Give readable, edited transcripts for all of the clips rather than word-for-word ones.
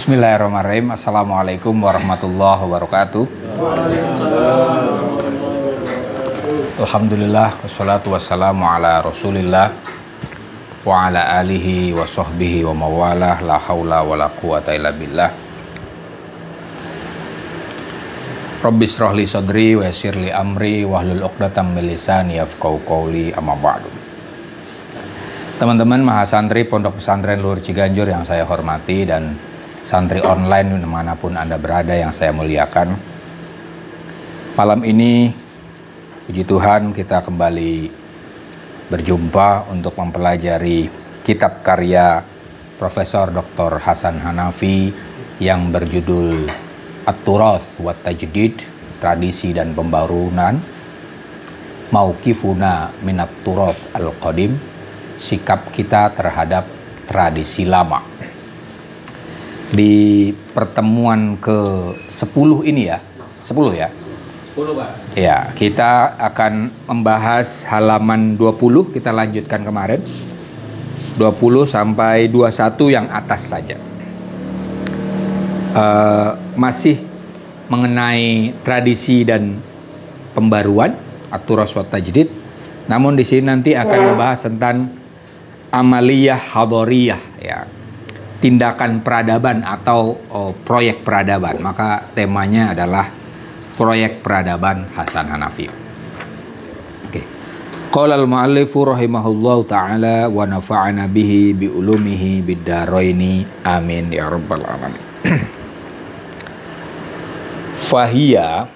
Bismillahirrahmanirrahim. Assalamualaikum warahmatullahi wabarakatuh. Alhamdulillah wassalatu wassalamu ala Rasulillah wa ala alihi wa sahbihi wa mawalah, la haula wa la quwata illa billah. Rabbi shrah li sadri wa yassir li amri wahlul 'uqdatam min lisani yafqahu qawli, amma ba'du. Teman-teman mahasantri Pondok Pesantren Luhur Ciganjur yang saya hormati dan santri online dimanapun Anda berada yang saya muliakan. Malam ini, puji Tuhan, kita kembali berjumpa untuk mempelajari kitab karya Profesor Dr. Hasan Hanafi yang berjudul At-Turath wa Tajdid, Tradisi dan Pembaruan, Mauqifuna minat Turath al-Qadim, sikap kita terhadap tradisi lama. Di pertemuan ke-10 ini ya, 10 ya? 10 Pak. Ya, kita akan membahas halaman 20, kita lanjutkan kemarin. 20 sampai 21 yang atas saja. Masih mengenai tradisi dan pembaruan, At-Turath wa Tajdid. Namun di sini nanti akan membahas tentang amaliyah hadoriyah ya. Tindakan peradaban atau proyek peradaban. Maka temanya adalah proyek peradaban Hasan Hanafi. Oke. Qala al-mu'allifu rahimahullahu ta'ala wa nafa'ana bihi bi ulumihi bid-daraini amin ya rabbal alamin. Fahiya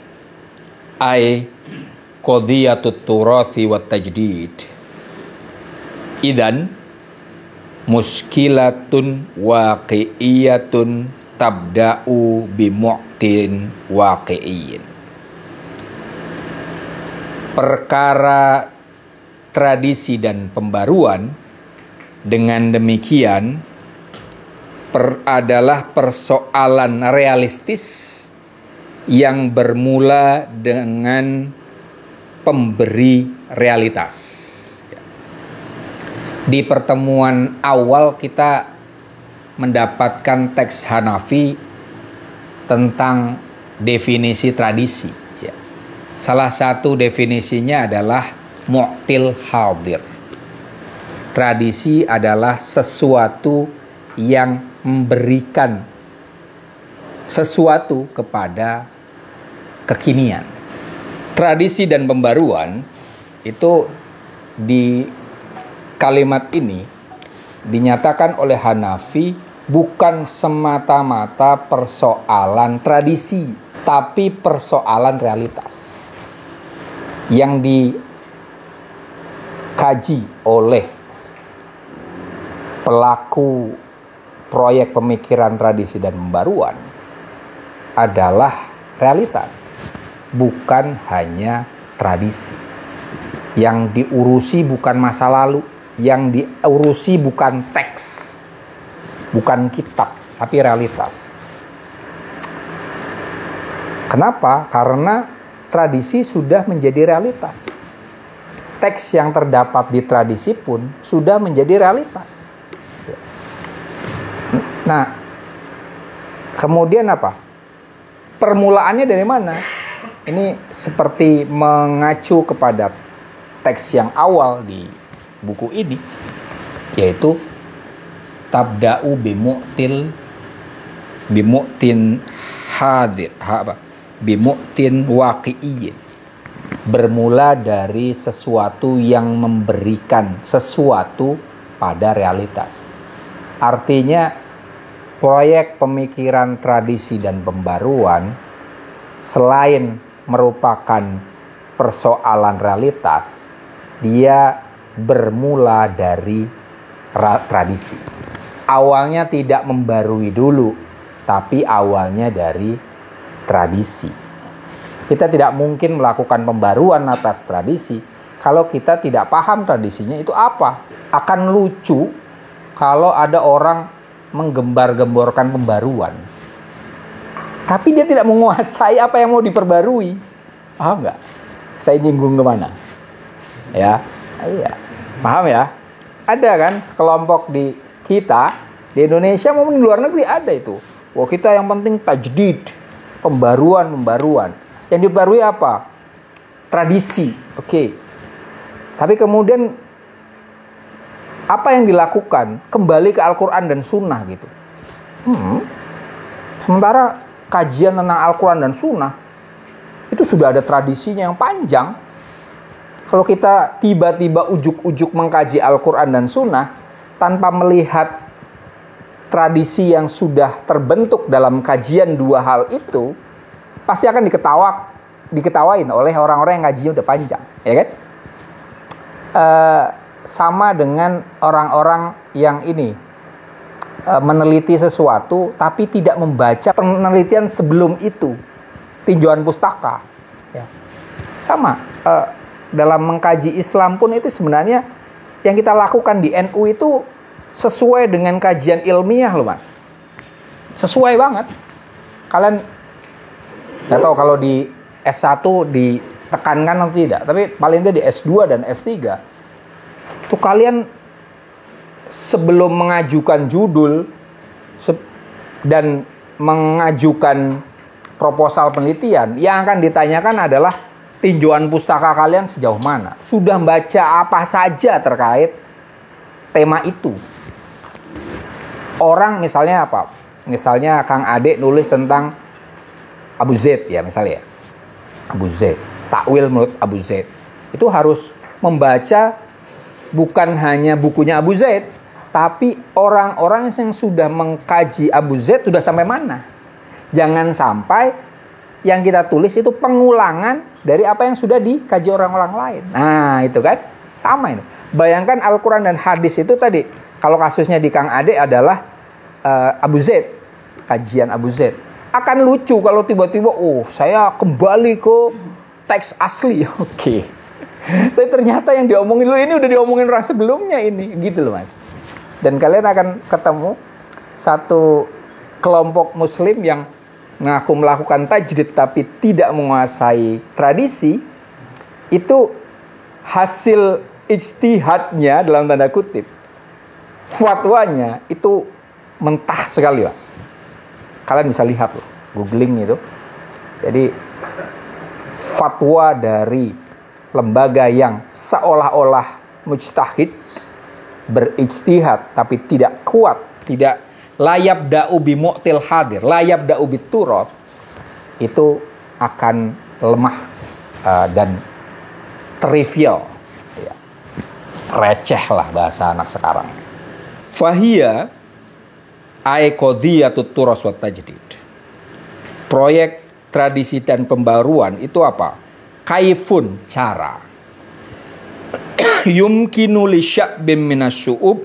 ay qadiyatut turathi wat tajdid idan muskilatun waqi'iyatun tabda'u bimu'tin waqi'iyyin. Perkara tradisi dan pembaruan dengan demikian adalah persoalan realistis yang bermula dengan pemberi realitas. Di pertemuan awal kita mendapatkan teks Hanafi tentang definisi tradisi. Ya. Salah satu definisinya adalah mu'til hadir. Tradisi adalah sesuatu yang memberikan sesuatu kepada kekinian. Tradisi dan pembaruan itu di kalimat ini dinyatakan oleh Hanafi bukan semata-mata persoalan tradisi, tapi persoalan realitas yang dikaji oleh pelaku proyek pemikiran tradisi dan pembaruan adalah realitas, bukan hanya tradisi. Yang diurusi bukan masa lalu, yang diurusi bukan teks, bukan kitab, tapi realitas. Kenapa? Karena tradisi sudah menjadi realitas. Teks yang terdapat di tradisi pun sudah menjadi realitas. Nah, kemudian apa? Permulaannya dari mana? Ini seperti mengacu kepada teks yang awal di buku ini, yaitu tabda'u bimu'tin hadir, bimu'tin waqi'iyyin. Bermula dari sesuatu yang memberikan sesuatu pada realitas. Artinya proyek pemikiran tradisi dan pembaruan selain merupakan persoalan realitas, dia bermula dari tradisi. Awalnya tidak membarui dulu, tapi awalnya dari tradisi. Kita tidak mungkin melakukan pembaruan atas tradisi kalau kita tidak paham tradisinya itu apa. Akan lucu kalau ada orang menggembar-gemborkan pembaruan, tapi dia tidak menguasai apa yang mau diperbarui. Paham nggak? Saya nyinggung kemana? Ya, iya. Paham ya? Ada kan sekelompok di kita, di Indonesia maupun di luar negeri ada itu. Wah, kita yang penting tajdid, pembaruan. Yang dibarui apa? Tradisi. Oke. Tapi kemudian apa yang dilakukan? Kembali ke Al-Quran dan Sunnah gitu. Sementara kajian tentang Al-Quran dan Sunnah itu sudah ada tradisinya yang panjang. Kalau kita tiba-tiba ujuk-ujuk mengkaji Al-Quran dan Sunnah tanpa melihat tradisi yang sudah terbentuk dalam kajian dua hal itu, pasti akan diketawain oleh orang-orang yang kajinya udah panjang, ya kan? Sama dengan orang-orang yang ini meneliti sesuatu tapi tidak membaca penelitian sebelum itu, tinjauan pustaka, ya. Sama dalam mengkaji Islam pun itu sebenarnya yang kita lakukan di NU itu sesuai dengan kajian ilmiah loh mas, sesuai banget. Kalian nggak tahu kalau di S1 ditekankan atau tidak, tapi paling tidak di S2 dan S3 tuh kalian sebelum mengajukan judul dan mengajukan proposal penelitian, yang akan ditanyakan adalah tinjauan pustaka kalian sejauh mana, sudah baca apa saja terkait tema itu. Orang misalnya apa? Misalnya Kang Ade nulis tentang Abu Zaid ya misalnya. Abu Zaid, takwil menurut Abu Zaid. Itu harus membaca bukan hanya bukunya Abu Zaid, tapi orang-orang yang sudah mengkaji Abu Zaid sudah sampai mana. Jangan sampai yang kita tulis itu pengulangan dari apa yang sudah dikaji orang-orang lain. Nah, itu kan sama ini. Bayangkan Al-Quran dan hadis itu tadi, kalau kasusnya di Kang Ade adalah Abu Zaid, kajian Abu Zaid. Akan lucu kalau tiba-tiba, saya kembali ke teks asli. Oke. Tapi ternyata yang diomongin lu ini udah diomongin orang sebelumnya ini, gitu loh mas. Dan kalian akan ketemu satu kelompok muslim yang ngaku melakukan tajdid tapi tidak menguasai tradisi, itu hasil ijtihadnya dalam tanda kutip, fatwanya itu mentah sekali mas. Kalian bisa lihat loh, googling itu. Jadi fatwa dari lembaga yang seolah-olah mujtahid, berijtihad tapi tidak kuat, tidak layab da'u bi mu'til hadir, layab da'u bi turoth, itu akan lemah dan trivial, ya. Receh lah bahasa anak sekarang. Fahiyya ay qadiyatut turas wat tajdid. Proyek tradisi dan pembaruan itu apa? Kaifun, cara. Yumkinu li sya'bin minasyu'ub,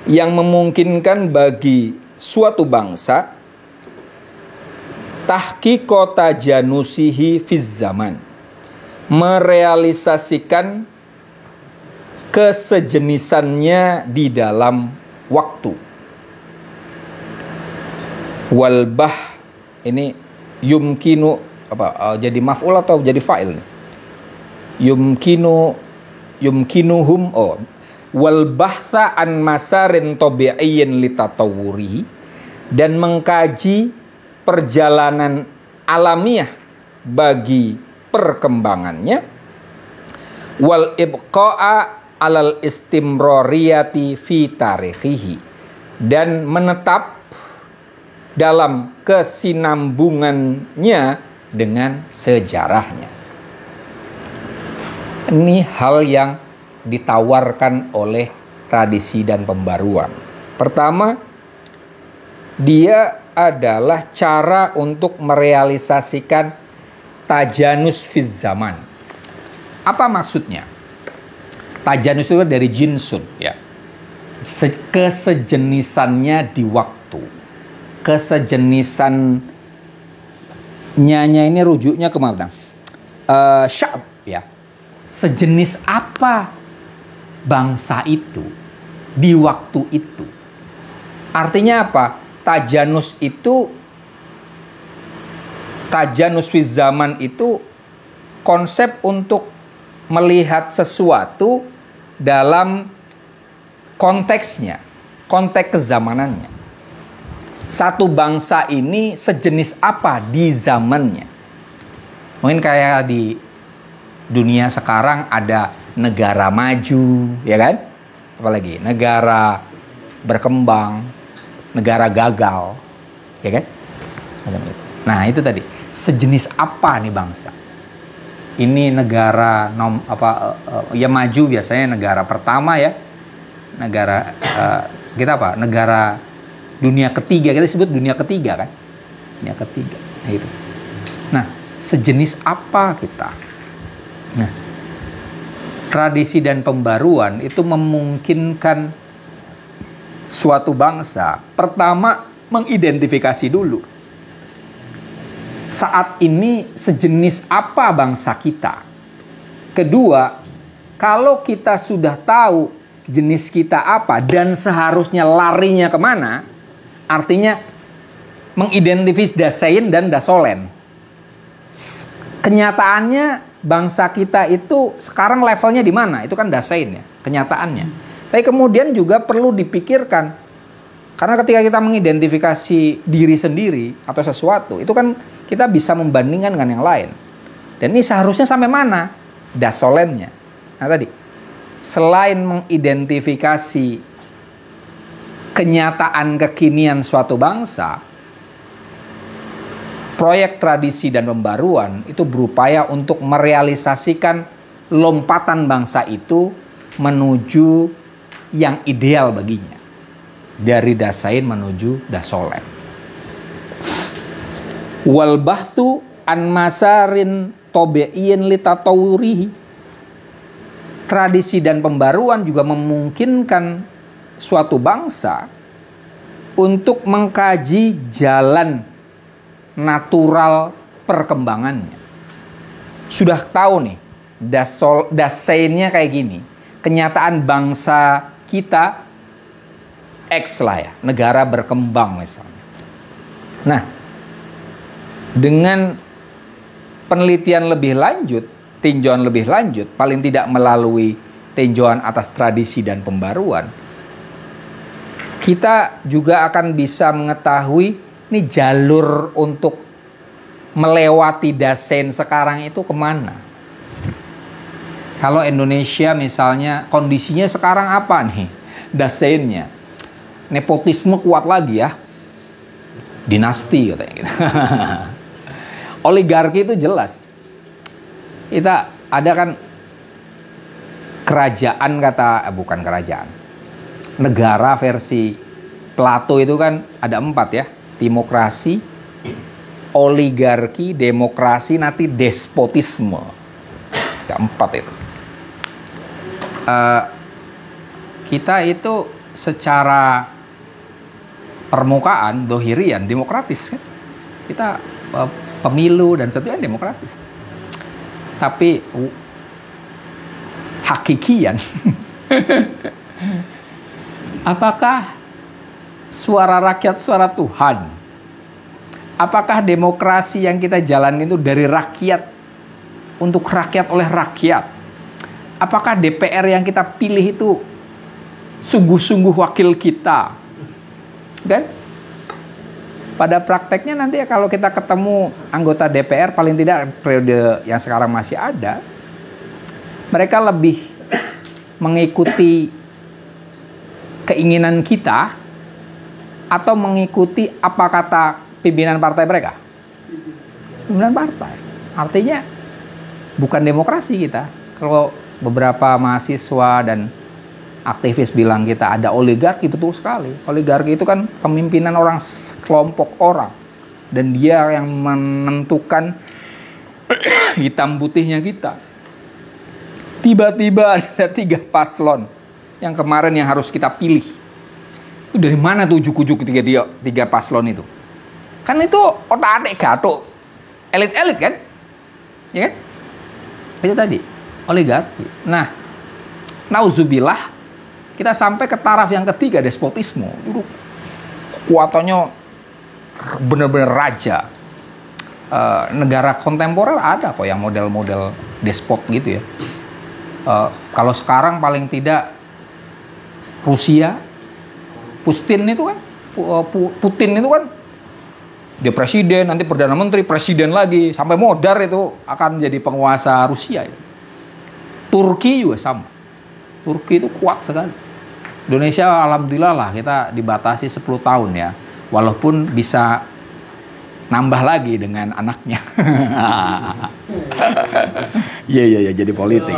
yang memungkinkan bagi suatu bangsa tahqiqa tajanusihi fiz zaman, merealisasikan kesejenisannya di dalam waktu. Walbah ini yumkinu apa? Jadi maf'ul atau jadi fa'il? Yumkinuhum wal bahtha an masarin tabi'iyyin litatawwurihi, dan mengkaji perjalanan alamiah bagi perkembangannya, wal ibqa'a alal istimrariyati fi tarikhihi, dan menetap dalam kesinambungannya dengan sejarahnya. Ini hal yang ditawarkan oleh tradisi dan pembaruan. Pertama, dia adalah cara untuk merealisasikan tajanus fiz zaman. Apa maksudnya? Tajanus itu dari jinsun, ya. Kesejenisannya di waktu. Kesejenisannya ini rujuknya kemana? Sya'b, ya. Sejenis apa bangsa itu di waktu itu? Artinya apa? Tajanus fiz zaman itu konsep untuk melihat sesuatu dalam konteksnya, konteks kezamanannya. satu bangsa ini sejenis apa di zamannya. Mungkin kayak di dunia sekarang ada negara maju, ya kan? Apalagi negara berkembang, negara gagal, ya kan? Nah, itu tadi. Sejenis apa nih bangsa? Ini negara ya maju biasanya negara pertama ya. Negara kita apa? Negara dunia ketiga, kita sebut dunia ketiga kan? Dunia ketiga. Nah, itu. Nah, sejenis apa kita? Nah, tradisi dan pembaruan itu memungkinkan suatu bangsa pertama mengidentifikasi dulu. Saat ini sejenis apa bangsa kita? Kedua, kalau kita sudah tahu jenis kita apa dan seharusnya larinya kemana, artinya mengidentifikasi dasein dan dasolen. Kenyataannya bangsa kita itu sekarang levelnya di mana? Itu kan dasein ya, kenyataannya. Tapi kemudian juga perlu dipikirkan, karena ketika kita mengidentifikasi diri sendiri atau sesuatu, itu kan kita bisa membandingkan dengan yang lain. Dan ini seharusnya sampai mana? Dasolennya. Nah tadi, selain mengidentifikasi kenyataan kekinian suatu bangsa, proyek tradisi dan pembaruan itu berupaya untuk merealisasikan lompatan bangsa itu menuju yang ideal baginya. Dari dasain menuju dasolen. Wal bahthu an masarin tobe'in litatawurihi. Tradisi dan pembaruan juga memungkinkan suatu bangsa untuk mengkaji jalan natural perkembangannya. Sudah tahu nih, daseinnya kayak gini. Kenyataan bangsa kita X lah ya, negara berkembang misalnya. Nah, dengan penelitian lebih lanjut, tinjauan lebih lanjut, paling tidak melalui tinjauan atas tradisi dan pembaruan, kita juga akan bisa mengetahui ini jalur untuk melewati dasein sekarang itu kemana. Kalau Indonesia misalnya kondisinya sekarang apa nih daseinnya? Nepotisme kuat lagi ya. Dinasti katanya gitu. Oligarki itu jelas. Kita ada kan kerajaan bukan kerajaan. Negara versi Plato itu kan ada 4 ya. Demokrasi, oligarki, demokrasi, nanti despotisme. Ada 4 itu. Kita itu secara permukaan, dohirian, demokratis kan. Kita pemilu dan seterusnya demokratis. Tapi hakikian, apakah suara rakyat suara Tuhan? Apakah demokrasi yang kita jalankan itu dari rakyat, untuk rakyat, oleh rakyat? Apakah DPR yang kita pilih itu sungguh-sungguh wakil kita? Kan? Pada prakteknya nanti kalau kita ketemu anggota DPR, paling tidak periode yang sekarang masih ada, mereka lebih mengikuti keinginan kita atau mengikuti apa kata pimpinan partai mereka? Pimpinan partai. Artinya bukan demokrasi kita. Kalau beberapa mahasiswa dan aktivis bilang kita ada oligarki, betul sekali. Oligarki itu kan kepemimpinan orang, kelompok orang. Dan dia yang menentukan hitam putihnya kita. Tiba-tiba ada 3 paslon yang kemarin yang harus kita pilih. Itu dari mana tuh ujuk-ujuk 3 paslon itu? Kan itu otak-atik gatuk. Elit-elit kan? Ya kan? Itu tadi, oligarki. Nah, nauzubillah, kita sampai ke taraf yang ketiga, despotisme. Itu kekuatannya benar-benar raja. Negara kontemporer ada kok yang model-model despot gitu ya. Kalau sekarang paling tidak Rusia, Putin itu kan Putin itu kan dia presiden, nanti perdana menteri, presiden lagi, sampai modar itu akan jadi penguasa Rusia. Turki juga sama. Turki itu kuat sekali. Indonesia alhamdulillah lah kita dibatasi 10 tahun ya. Walaupun bisa nambah lagi dengan anaknya. Iya jadi politik.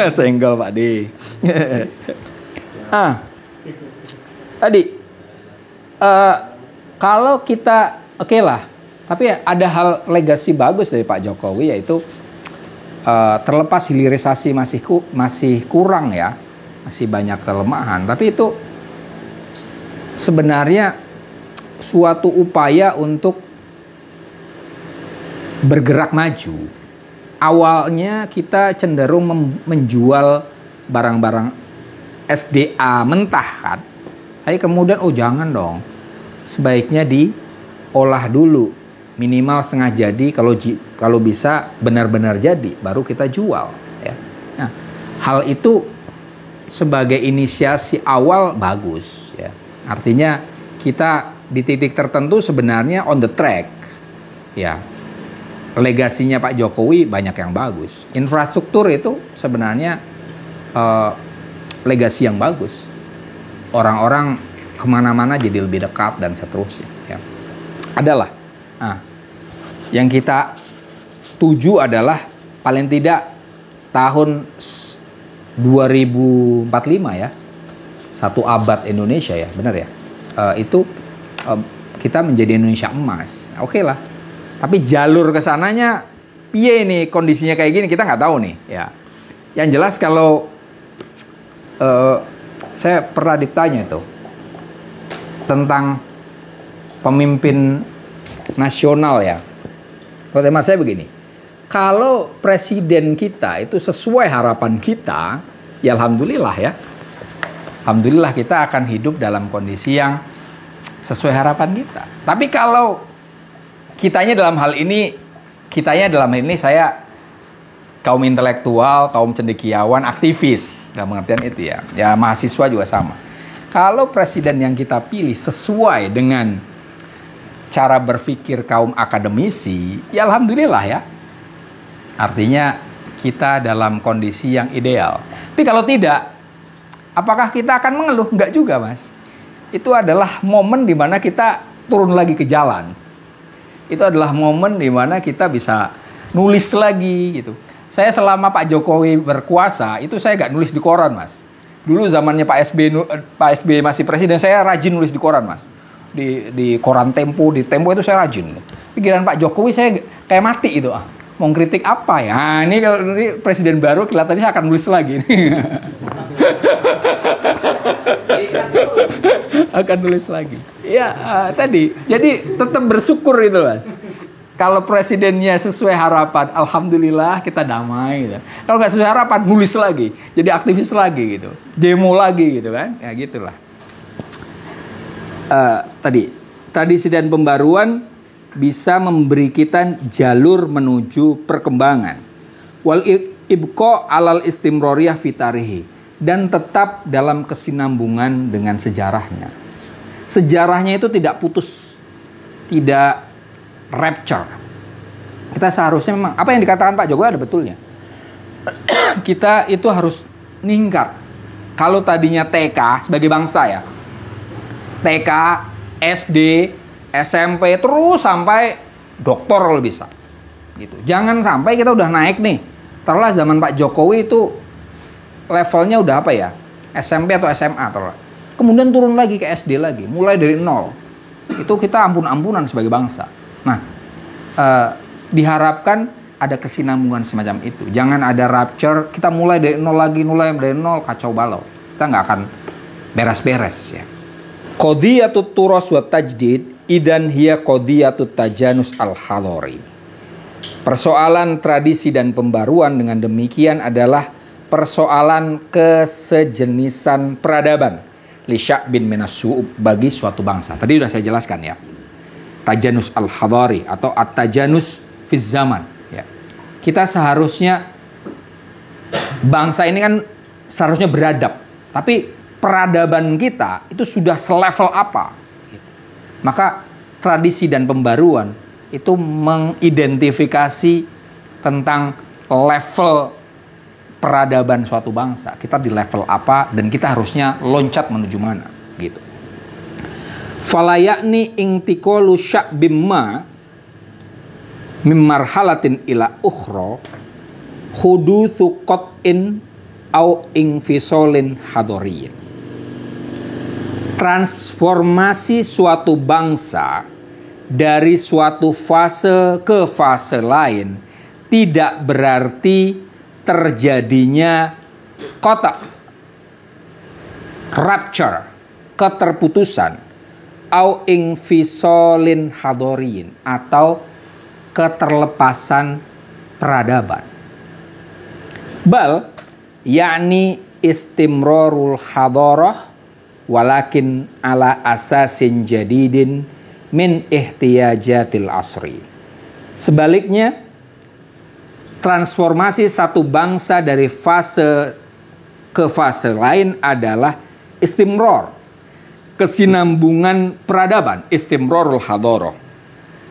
Senggol Pak D. Tadi kalau kita oke lah, tapi ada hal legasi bagus dari Pak Jokowi, yaitu terlepas hilirisasi masih kurang ya, masih banyak kelemahan, tapi itu sebenarnya suatu upaya untuk bergerak maju. Awalnya kita cenderung menjual barang-barang SDA mentah kan, tapi kemudian jangan dong, sebaiknya diolah dulu, minimal setengah jadi, kalau bisa benar-benar jadi baru kita jual ya. Nah, hal itu sebagai inisiasi awal bagus ya. Artinya kita di titik tertentu sebenarnya on the track ya. Legasinya Pak Jokowi banyak yang bagus. Infrastruktur itu sebenarnya legasi yang bagus. Orang-orang kemana-mana jadi lebih dekat dan seterusnya ya. Adalah yang kita tuju adalah paling tidak tahun 2045 ya, 1 abad Indonesia ya, benar ya, itu kita menjadi Indonesia emas. Oke lah, tapi jalur kesananya piye nih, kondisinya kayak gini kita nggak tahu nih ya. Yang jelas kalau saya pernah ditanya itu tentang pemimpin nasional ya. Kalau tema saya begini, kalau presiden kita itu sesuai harapan kita, ya alhamdulillah ya. Alhamdulillah kita akan hidup dalam kondisi yang sesuai harapan kita. Tapi kalau kitanya dalam hal ini saya kaum intelektual, kaum cendekiawan, aktivis dalam pengertian itu ya. Ya mahasiswa juga sama. Kalau presiden yang kita pilih sesuai dengan cara berpikir kaum akademisi, ya alhamdulillah ya. Artinya kita dalam kondisi yang ideal. Tapi kalau tidak, apakah kita akan mengeluh? Enggak juga, Mas. Itu adalah momen di mana kita turun lagi ke jalan. Itu adalah momen di mana kita bisa nulis lagi gitu. Saya selama Pak Jokowi berkuasa, itu saya nggak nulis di koran, Mas. Dulu zamannya Pak SBY masih presiden, saya rajin nulis di koran, Mas. Di koran Tempo, di Tempo itu saya rajin. Pikiran Pak Jokowi saya kayak mati itu. Mau kritik apa ya? Nah, ini kalau ini presiden baru kelihatannya akan nulis lagi. Akan nulis lagi. Ya, tadi. Jadi tetap bersyukur itu, Mas. Kalau presidennya sesuai harapan, alhamdulillah kita damai gitu. Kalau nggak sesuai harapan, nulis lagi. Jadi aktivis lagi gitu. Demo lagi gitu kan. Ya gitulah. Tradisi dan pembaruan bisa memberi kita jalur menuju perkembangan. Wal ibqa alal istimroriyah fitarihi, dan tetap dalam kesinambungan dengan sejarahnya. Sejarahnya itu tidak putus, tidak rapture. Kita seharusnya memang apa yang dikatakan Pak Jokowi ada betulnya. Kita itu harus ningkat. Kalau tadinya TK sebagai bangsa ya, TK, SD, SMP terus sampai doktor kalau bisa. Gitu. Jangan sampai kita udah naik nih. Taruhlah zaman Pak Jokowi itu levelnya udah apa ya? SMP atau SMA taruhlah. Kemudian turun lagi ke SD lagi, mulai dari nol. Itu kita ampun-ampunan sebagai bangsa. Nah, diharapkan ada kesinambungan semacam itu. Jangan ada rupture, kita mulai dari nol lagi, kacau balau. Kita nggak akan beres-beres ya. Qadiyatut turas wa tajdid idan hiya qadiyatut tajanus al-hadari. Persoalan tradisi dan pembaruan dengan demikian adalah persoalan kesejenisan peradaban li sya'bin minas syu'ub, bagi suatu bangsa. Tadi sudah saya jelaskan ya. Tajanus al-hadari atau at-tajanus fiz zaman ya. Kita seharusnya bangsa ini kan seharusnya beradab, tapi peradaban kita itu sudah selevel apa? Maka tradisi dan pembaruan itu mengidentifikasi tentang level peradaban suatu bangsa. Kita di level apa dan kita harusnya loncat menuju mana gitu. Falayakni intiqalu sya'bim ma mim marhalatin ila ukhra hudutsu qat'in au infisolin hadoriyin. Transformasi suatu bangsa dari suatu fase ke fase lain tidak berarti terjadinya kotak, rupture, keterputusan, au infisolin hadoriyin, atau keterlepasan peradaban. Bal yakni istimrarul hadarah walakin ala asasin jadidin min ihtiyajatil asri. Sebaliknya, transformasi satu bangsa dari fase ke fase lain adalah istimrar, kesinambungan peradaban, istimrarul hadarah.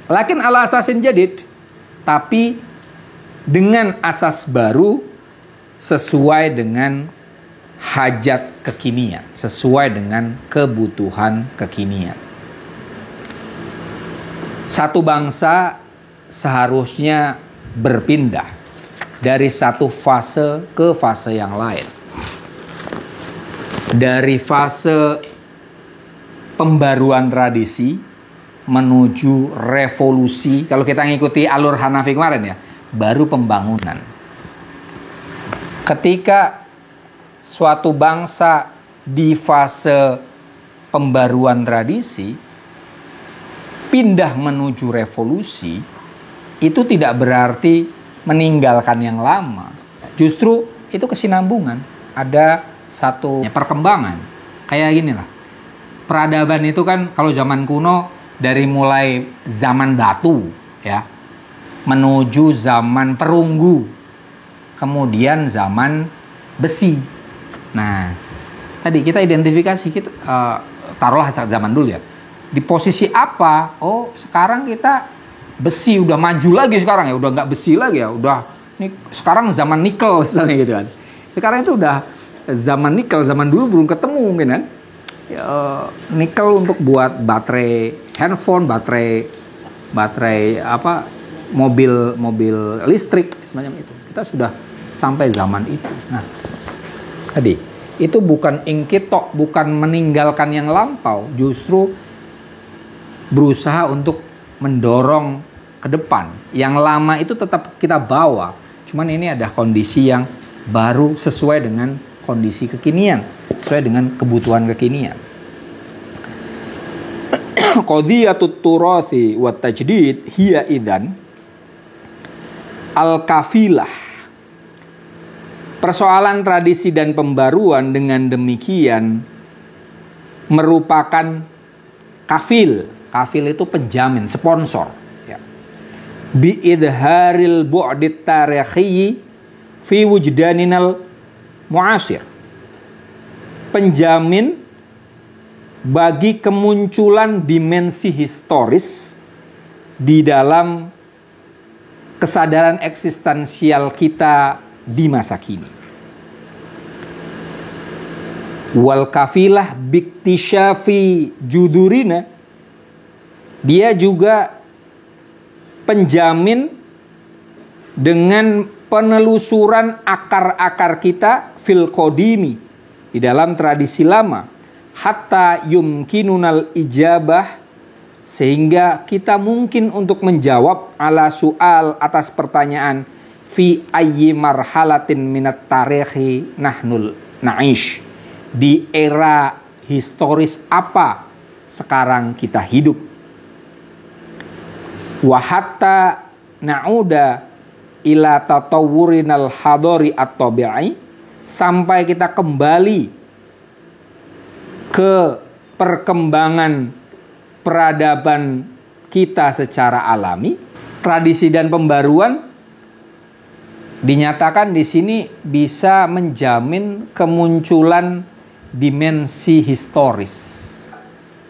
Lakin ala asasin jadid, tapi dengan asas baru sesuai dengan hajat kekinian, sesuai dengan kebutuhan kekinian. Satu bangsa seharusnya berpindah dari satu fase ke fase yang lain. Dari fase pembaruan tradisi menuju revolusi. Kalau kita ngikuti alur Hanafi kemarin ya, baru pembangunan. Ketika suatu bangsa di fase pembaruan tradisi pindah menuju revolusi, itu tidak berarti meninggalkan yang lama. Justru itu kesinambungan. Ada satu perkembangan. Kayak gini lah. Peradaban itu kan kalau zaman kuno dari mulai zaman batu ya, menuju zaman perunggu, kemudian zaman besi. Nah, tadi kita identifikasi, kita taruhlah zaman dulu ya. Di posisi apa? Oh, sekarang kita besi udah maju lagi sekarang ya, udah nggak besi lagi ya, udah ini sekarang zaman nikel misalnya gitu kan. Sekarang itu udah zaman nikel, zaman dulu belum ketemu mungkin kan. Nikel untuk buat baterai handphone, baterai apa, mobil listrik semacam itu. Kita sudah sampai zaman itu. Nah, tadi itu bukan ingkitok, bukan meninggalkan yang lampau, justru berusaha untuk mendorong ke depan. Yang lama itu tetap kita bawa. Cuman ini ada kondisi yang baru sesuai dengan kondisi kekinian, sesuai dengan kebutuhan kekinian. Qadiyatut turathi wat tajdid hiya idzan al-kafilah. Persoalan tradisi dan pembaruan dengan demikian merupakan kafil. Kafil itu penjamin, sponsor. Ya. Bi'idharil bu'dit tarikhi fi wujdaninal mu'asir. Penjamin bagi kemunculan dimensi historis di dalam kesadaran eksistensial kita di masa kini. Wal kafilah biktisyafi judurina, dia juga penjamin dengan penelusuran akar-akar kita fil qadimi, di dalam tradisi lama, hatta yumkinunal ijabah, sehingga kita mungkin untuk menjawab ala soal, atas pertanyaan fi ayyi marhalatin minat tarikhi nahnul na'ish, di era historis apa sekarang kita hidup. Wa hatta na'uda ila tatawurinal hadari at-tabi'i, sampai kita kembali ke perkembangan peradaban kita secara alami. Tradisi dan pembaruan dinyatakan di sini bisa menjamin kemunculan dimensi historis.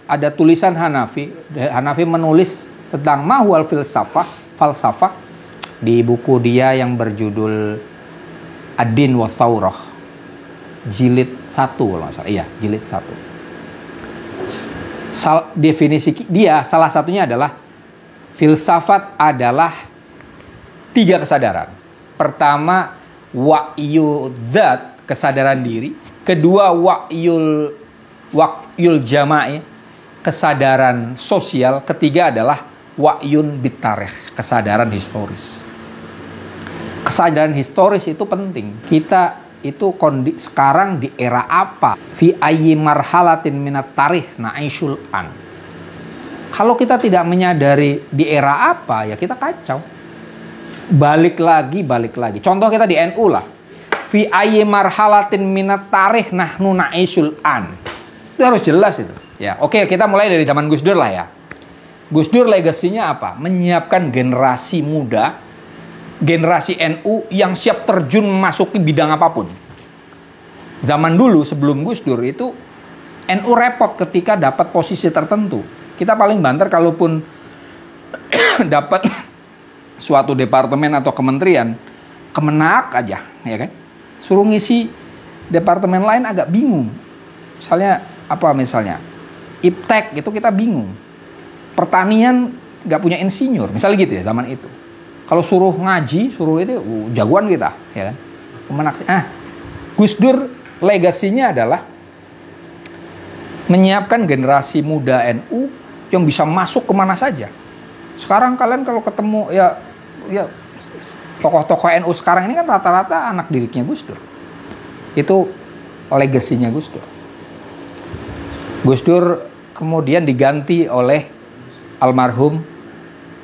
ada tulisan Hanafi. Hanafi menulis tentang mahwal falsafah di buku dia yang berjudul Ad-Din wa Thawrah, jilid 1 kalau nggak salah. Iya, jilid 1. Definisi dia salah satunya adalah filsafat adalah 3 kesadaran. Pertama, wa'yu dzat, kesadaran diri. Kedua, wa'yul jama'i, kesadaran sosial. Ketiga adalah wa'yun bitarikh, kesadaran historis. Kesadaran historis itu penting. Kita itu sekarang di era apa? Fi ayyi marhalatin minat tarikh na'ishul an. Kalau kita tidak menyadari di era apa, ya kita kacau. Balik lagi. Contoh kita di NU lah. Fi ayyi marhalatin minat tarikh nahnu na'ishul an. Itu harus jelas itu. Ya, oke, kita mulai dari zaman Gus Dur lah ya. Gus Dur legasinya apa? Menyiapkan generasi muda, generasi NU yang siap terjun memasuki bidang apapun. Zaman dulu sebelum Gus Dur itu NU repot ketika dapat posisi tertentu. Kita paling banter kalaupun dapat suatu departemen atau kementerian, Kemenak aja, ya kan? Suruh ngisi departemen lain agak bingung. Misalnya Iptek itu kita bingung. Pertanian nggak punya insinyur, misalnya gitu ya zaman itu. Kalau suruh ngaji, suruh itu jagoan kita, ya kan? Kemenak. Gus Dur legasinya adalah menyiapkan generasi muda NU yang bisa masuk kemana saja. Sekarang kalian kalau ketemu ya tokoh-tokoh NU sekarang ini kan rata-rata anak didiknya Gus Dur. Itu legasinya Gus Dur. Gus Dur kemudian diganti oleh almarhum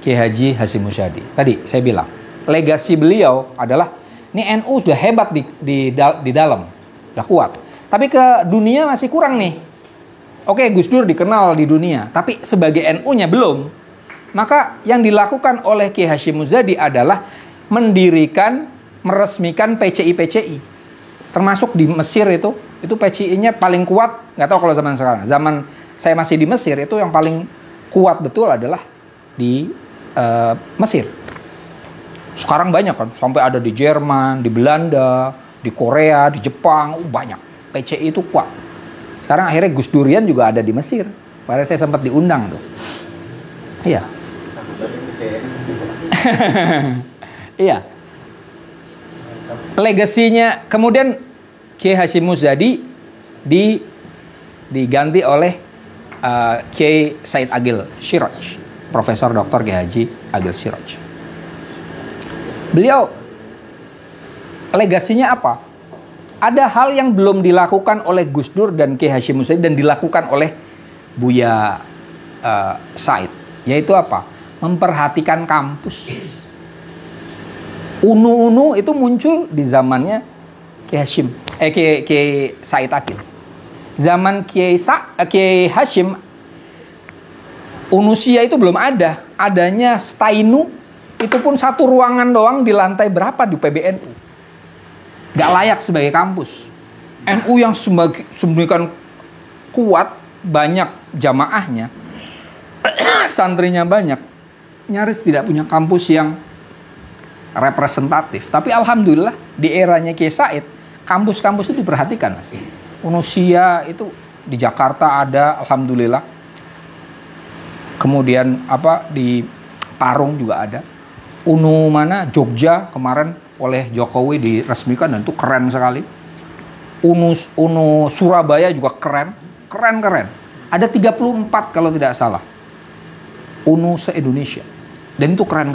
Kiai Haji Hasyim Musyadi. Tadi saya bilang, legasi beliau adalah ini NU sudah hebat di dalam, sudah kuat. Tapi ke dunia masih kurang nih. Oke, Gus Dur dikenal di dunia, tapi sebagai NU-nya belum. Maka yang dilakukan oleh Kiai Hasyim Musyadi adalah meresmikan PCI. Termasuk di Mesir itu PCI-nya paling kuat, nggak tahu kalau zaman sekarang. Zaman saya masih di Mesir itu yang paling kuat betul adalah di Mesir. Sekarang banyak kan, sampai ada di Jerman, di Belanda, di Korea, di Jepang, banyak. PCI itu kuat. Sekarang akhirnya Gus Durian juga ada di Mesir. Padahal saya sempat diundang tuh. Iya. Iya. Legasinya kemudian Kiai Hasyim Musyadi diganti oleh Kiai Said Agil Siraj, Profesor Dr. Kiai Haji Agil Siraj. Beliau legasinya apa? Ada hal yang belum dilakukan oleh Gus Dur dan Kiai Hasyim Musyadi dan dilakukan oleh Buya Said, yaitu apa? Memperhatikan kampus. UNU itu muncul di zamannya Kiai Said Agil. Zaman Kiai Hasyim, Unusia itu belum ada. Adanya Stainu, itu pun satu ruangan doang di lantai berapa di PBNU. Gak layak sebagai kampus. NU yang sedemikian kuat, banyak jamaahnya, santrinya banyak, nyaris tidak punya kampus yang representatif. Tapi alhamdulillah di eranya Kiai Said, kampus-kampus itu diperhatikan, Mas. Unusia itu di Jakarta ada, alhamdulillah. Kemudian di Parung juga ada. UNU Jogja kemarin oleh Jokowi diresmikan dan itu keren sekali. UNU Surabaya juga keren. Ada 34 kalau tidak salah. UNU se-Indonesia. Dan itu keren.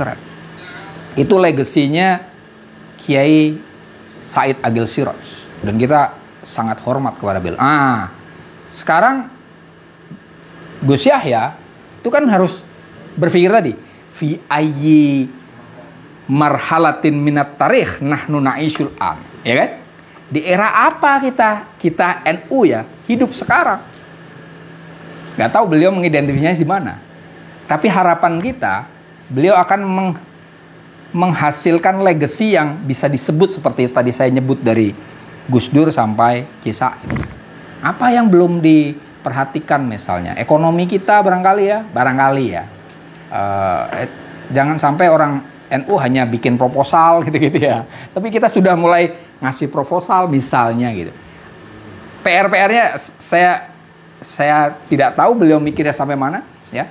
Itu legasinya Kiai Said Agil Siraj. Dan kita sangat hormat kepada beliau. Sekarang Gus Yahya itu kan harus berpikir tadi. Fi ayyi marhalatin minat tarikh nahnu na'ishul an. Ya kan? Di era apa kita NU ya hidup sekarang? Gak tahu beliau mengidentifikasinya di mana. Tapi harapan kita, beliau akan menghasilkan legacy yang bisa disebut seperti tadi saya nyebut dari Gus Dur sampai Kiai Said. Apa yang belum perhatikan misalnya ekonomi kita barangkali ya. Jangan sampai orang NU hanya bikin proposal gitu-gitu ya. Tapi kita sudah mulai ngasih proposal misalnya gitu. PR-nya saya tidak tahu beliau mikirnya sampai mana ya.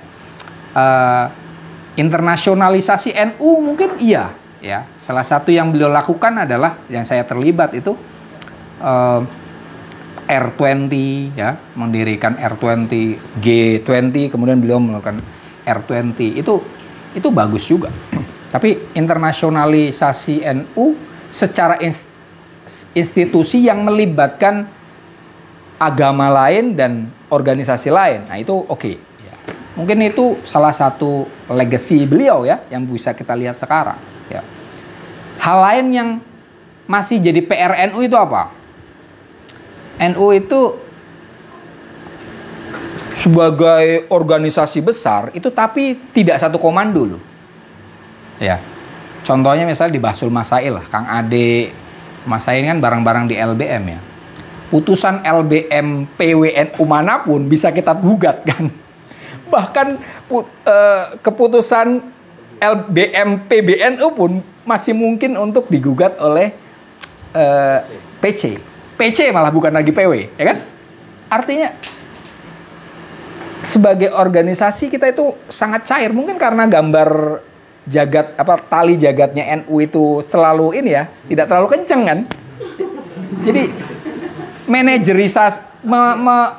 Internasionalisasi NU mungkin iya ya. Salah satu yang beliau lakukan adalah yang saya terlibat itu R20 ya, mendirikan R20, G20, kemudian beliau melakukan R20. Itu bagus juga. Tapi internasionalisasi NU secara institusi yang melibatkan agama lain dan organisasi lain, nah itu oke. Ya. Mungkin itu salah satu legacy beliau ya, yang bisa kita lihat sekarang. Ya. Hal lain yang masih jadi PR NU itu apa? NU itu sebagai organisasi besar itu tapi tidak satu komando loh. Ya. Contohnya misalnya di Bahsul Masail lah, Kang Ade Masail kan barang-barang di LBM ya. Putusan LBM PWNU manapun bisa kita gugat kan. Bahkan keputusan LBM PBNU pun masih mungkin untuk digugat oleh PC. PC malah bukan lagi PW, ya kan? Artinya sebagai organisasi kita itu sangat cair, mungkin karena gambar tali jagatnya NU itu selalu ini ya, tidak terlalu kenceng kan. Jadi manajerisasi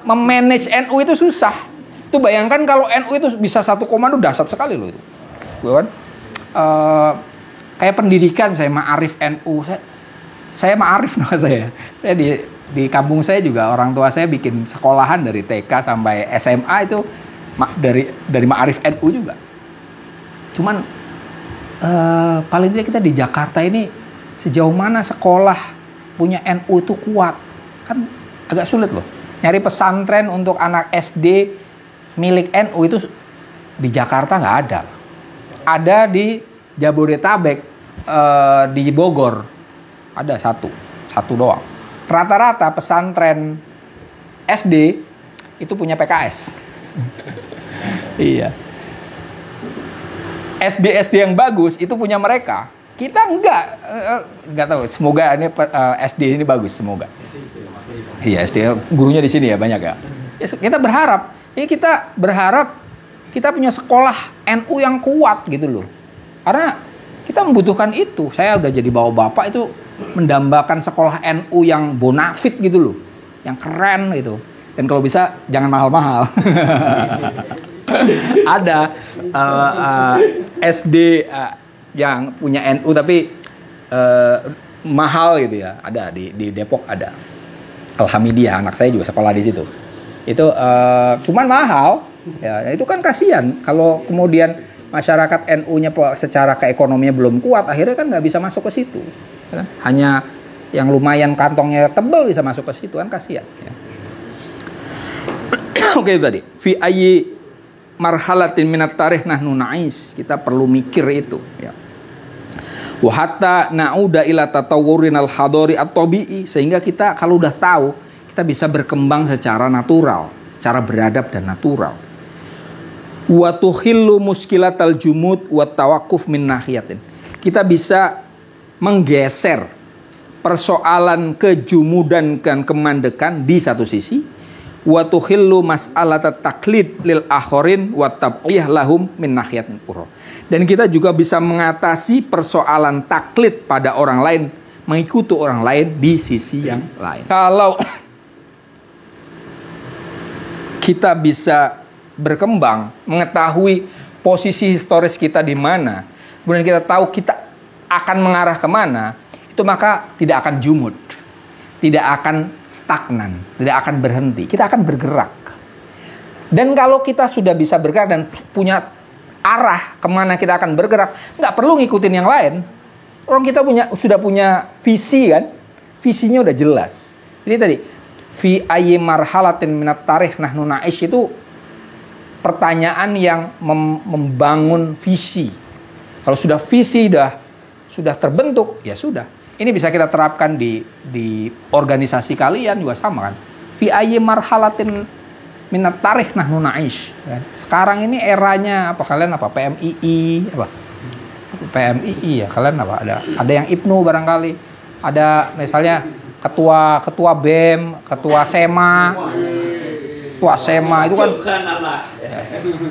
memanage NU itu susah. Itu bayangkan kalau NU itu bisa satu komando, dahsyat sekali loh itu. Kan? Kayak pendidikan saya Ma'arif NU. Saya Ma'arif nama saya. Saya di kampung saya juga orang tua saya bikin sekolahan dari TK sampai SMA itu dari Ma'arif NU juga. Cuman paling tidak kita di Jakarta ini sejauh mana sekolah punya NU itu kuat. Kan agak sulit loh. Nyari pesantren untuk anak SD milik NU itu di Jakarta nggak ada. Ada di Jabodetabek, di Bogor ada satu doang. Rata-rata pesantren SD itu punya PKS. Iya. SD yang bagus itu punya mereka. Kita enggak tahu. Semoga ini SD ini bagus, semoga. Iya, SD gurunya di sini ya banyak ya. Kita berharap kita punya sekolah NU yang kuat gitu loh. Karena kita membutuhkan itu. Saya udah jadi bapak itu mendambakan sekolah NU yang bonafit gitu loh. Yang keren gitu. Dan kalau bisa jangan mahal-mahal. Ada SD yang punya NU tapi mahal gitu ya. Ada di Depok ada. Alhamdulillah anak saya juga sekolah di situ. Itu cuman mahal. Ya, itu kan kasihan kalau kemudian masyarakat NU-nya secara keekonominya belum kuat, akhirnya kan nggak bisa masuk ke situ. Ya kan? Hanya yang lumayan kantongnya tebal bisa masuk ke situ, kan kasihan. Ya. Oke itu tadi. Fi ayyi marhalatin minat tarikh nahnu na'is. Kita perlu mikir itu. Ya. Wa hatta na'uda ila tatawurin al-hadari at-tabi'i. Sehingga kita kalau udah tahu, kita bisa berkembang secara natural, secara beradab dan natural. Wa tuhillu muskilatal jumud wa tawaqquf min nahiyatin. Kita bisa menggeser persoalan kejumudan dan kemandekan di satu sisi. Wa tuhillu mas'alatat taqlid lil akharin wa tab'ih lahum min nahiyatin ukhra. Dan kita juga bisa mengatasi persoalan taklid pada orang lain, mengikuti orang lain di sisi yang lain. Kalau kita bisa berkembang, mengetahui posisi historis kita di mana, kemudian kita tahu kita akan mengarah kemana, itu maka tidak akan jumud, tidak akan stagnan, tidak akan berhenti, kita akan bergerak. Dan kalau kita sudah bisa bergerak dan punya arah kemana kita akan bergerak, nggak perlu ngikutin yang lain. Orang kita sudah punya visi kan, visinya udah jelas. Jadi tadi fi ayyi marhalatin minat tarikh nahnu na'ish itu pertanyaan yang membangun visi. Kalau sudah visi sudah terbentuk, ya sudah. Ini bisa kita terapkan di organisasi kalian juga sama kan. Fi ayyi marhalatin minat tarikh nahnu na'ish. Sekarang ini eranya apa kalian apa PMII apa? PMII ya kalian apa? Ada yang Ibnu barangkali. Ada misalnya ketua BEM, ketua SEMA. Ketua SEMA itu kan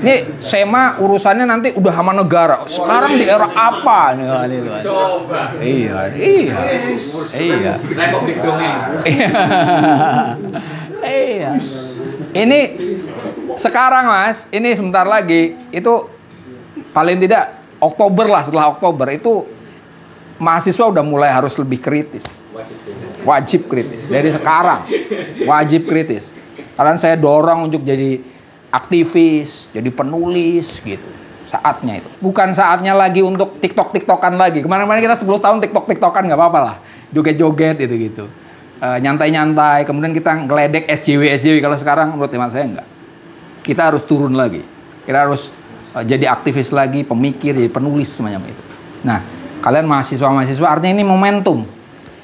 ini SEMA urusannya nanti udah sama negara. Sekarang di era apa? Coba. Iya. Republik dongeng. Iya. Ini sekarang Mas, ini sebentar lagi itu paling tidak Oktober lah, setelah Oktober itu mahasiswa udah mulai harus lebih kritis. Wajib kritis. Dari sekarang wajib kritis. Kalian saya dorong untuk jadi aktivis, jadi penulis gitu. Saatnya itu. Bukan saatnya lagi untuk TikTok-TikTokan lagi. Kemarin-kemarin kita 10 tahun TikTok-TikTokan nggak apa-apa lah. Joget-joget gitu-gitu. Nyantai-nyantai, kemudian kita ngeledek SJW. Kalau sekarang menurut teman saya enggak. Kita harus turun lagi. Kita harus jadi aktivis lagi, pemikir, jadi penulis semacam itu. Nah, kalian mahasiswa-mahasiswa artinya ini momentum.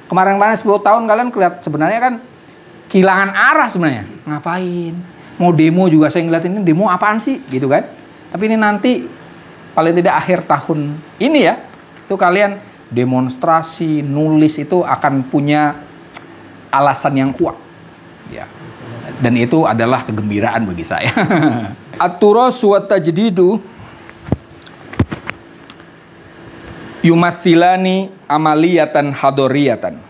Kemarin-kemarin 10 tahun kalian kelihatan sebenarnya kan kehilangan arah sebenarnya. Ngapain? Mau demo juga saya ngeliatin ini demo apaan sih? Gitu kan. Tapi ini nanti paling tidak akhir tahun ini ya. Itu kalian demonstrasi, nulis itu akan punya alasan yang kuat. Ya. Dan itu adalah kegembiraan bagi saya. At-turas wa tajdidu yumathilani amaliyatan hadoriyatan.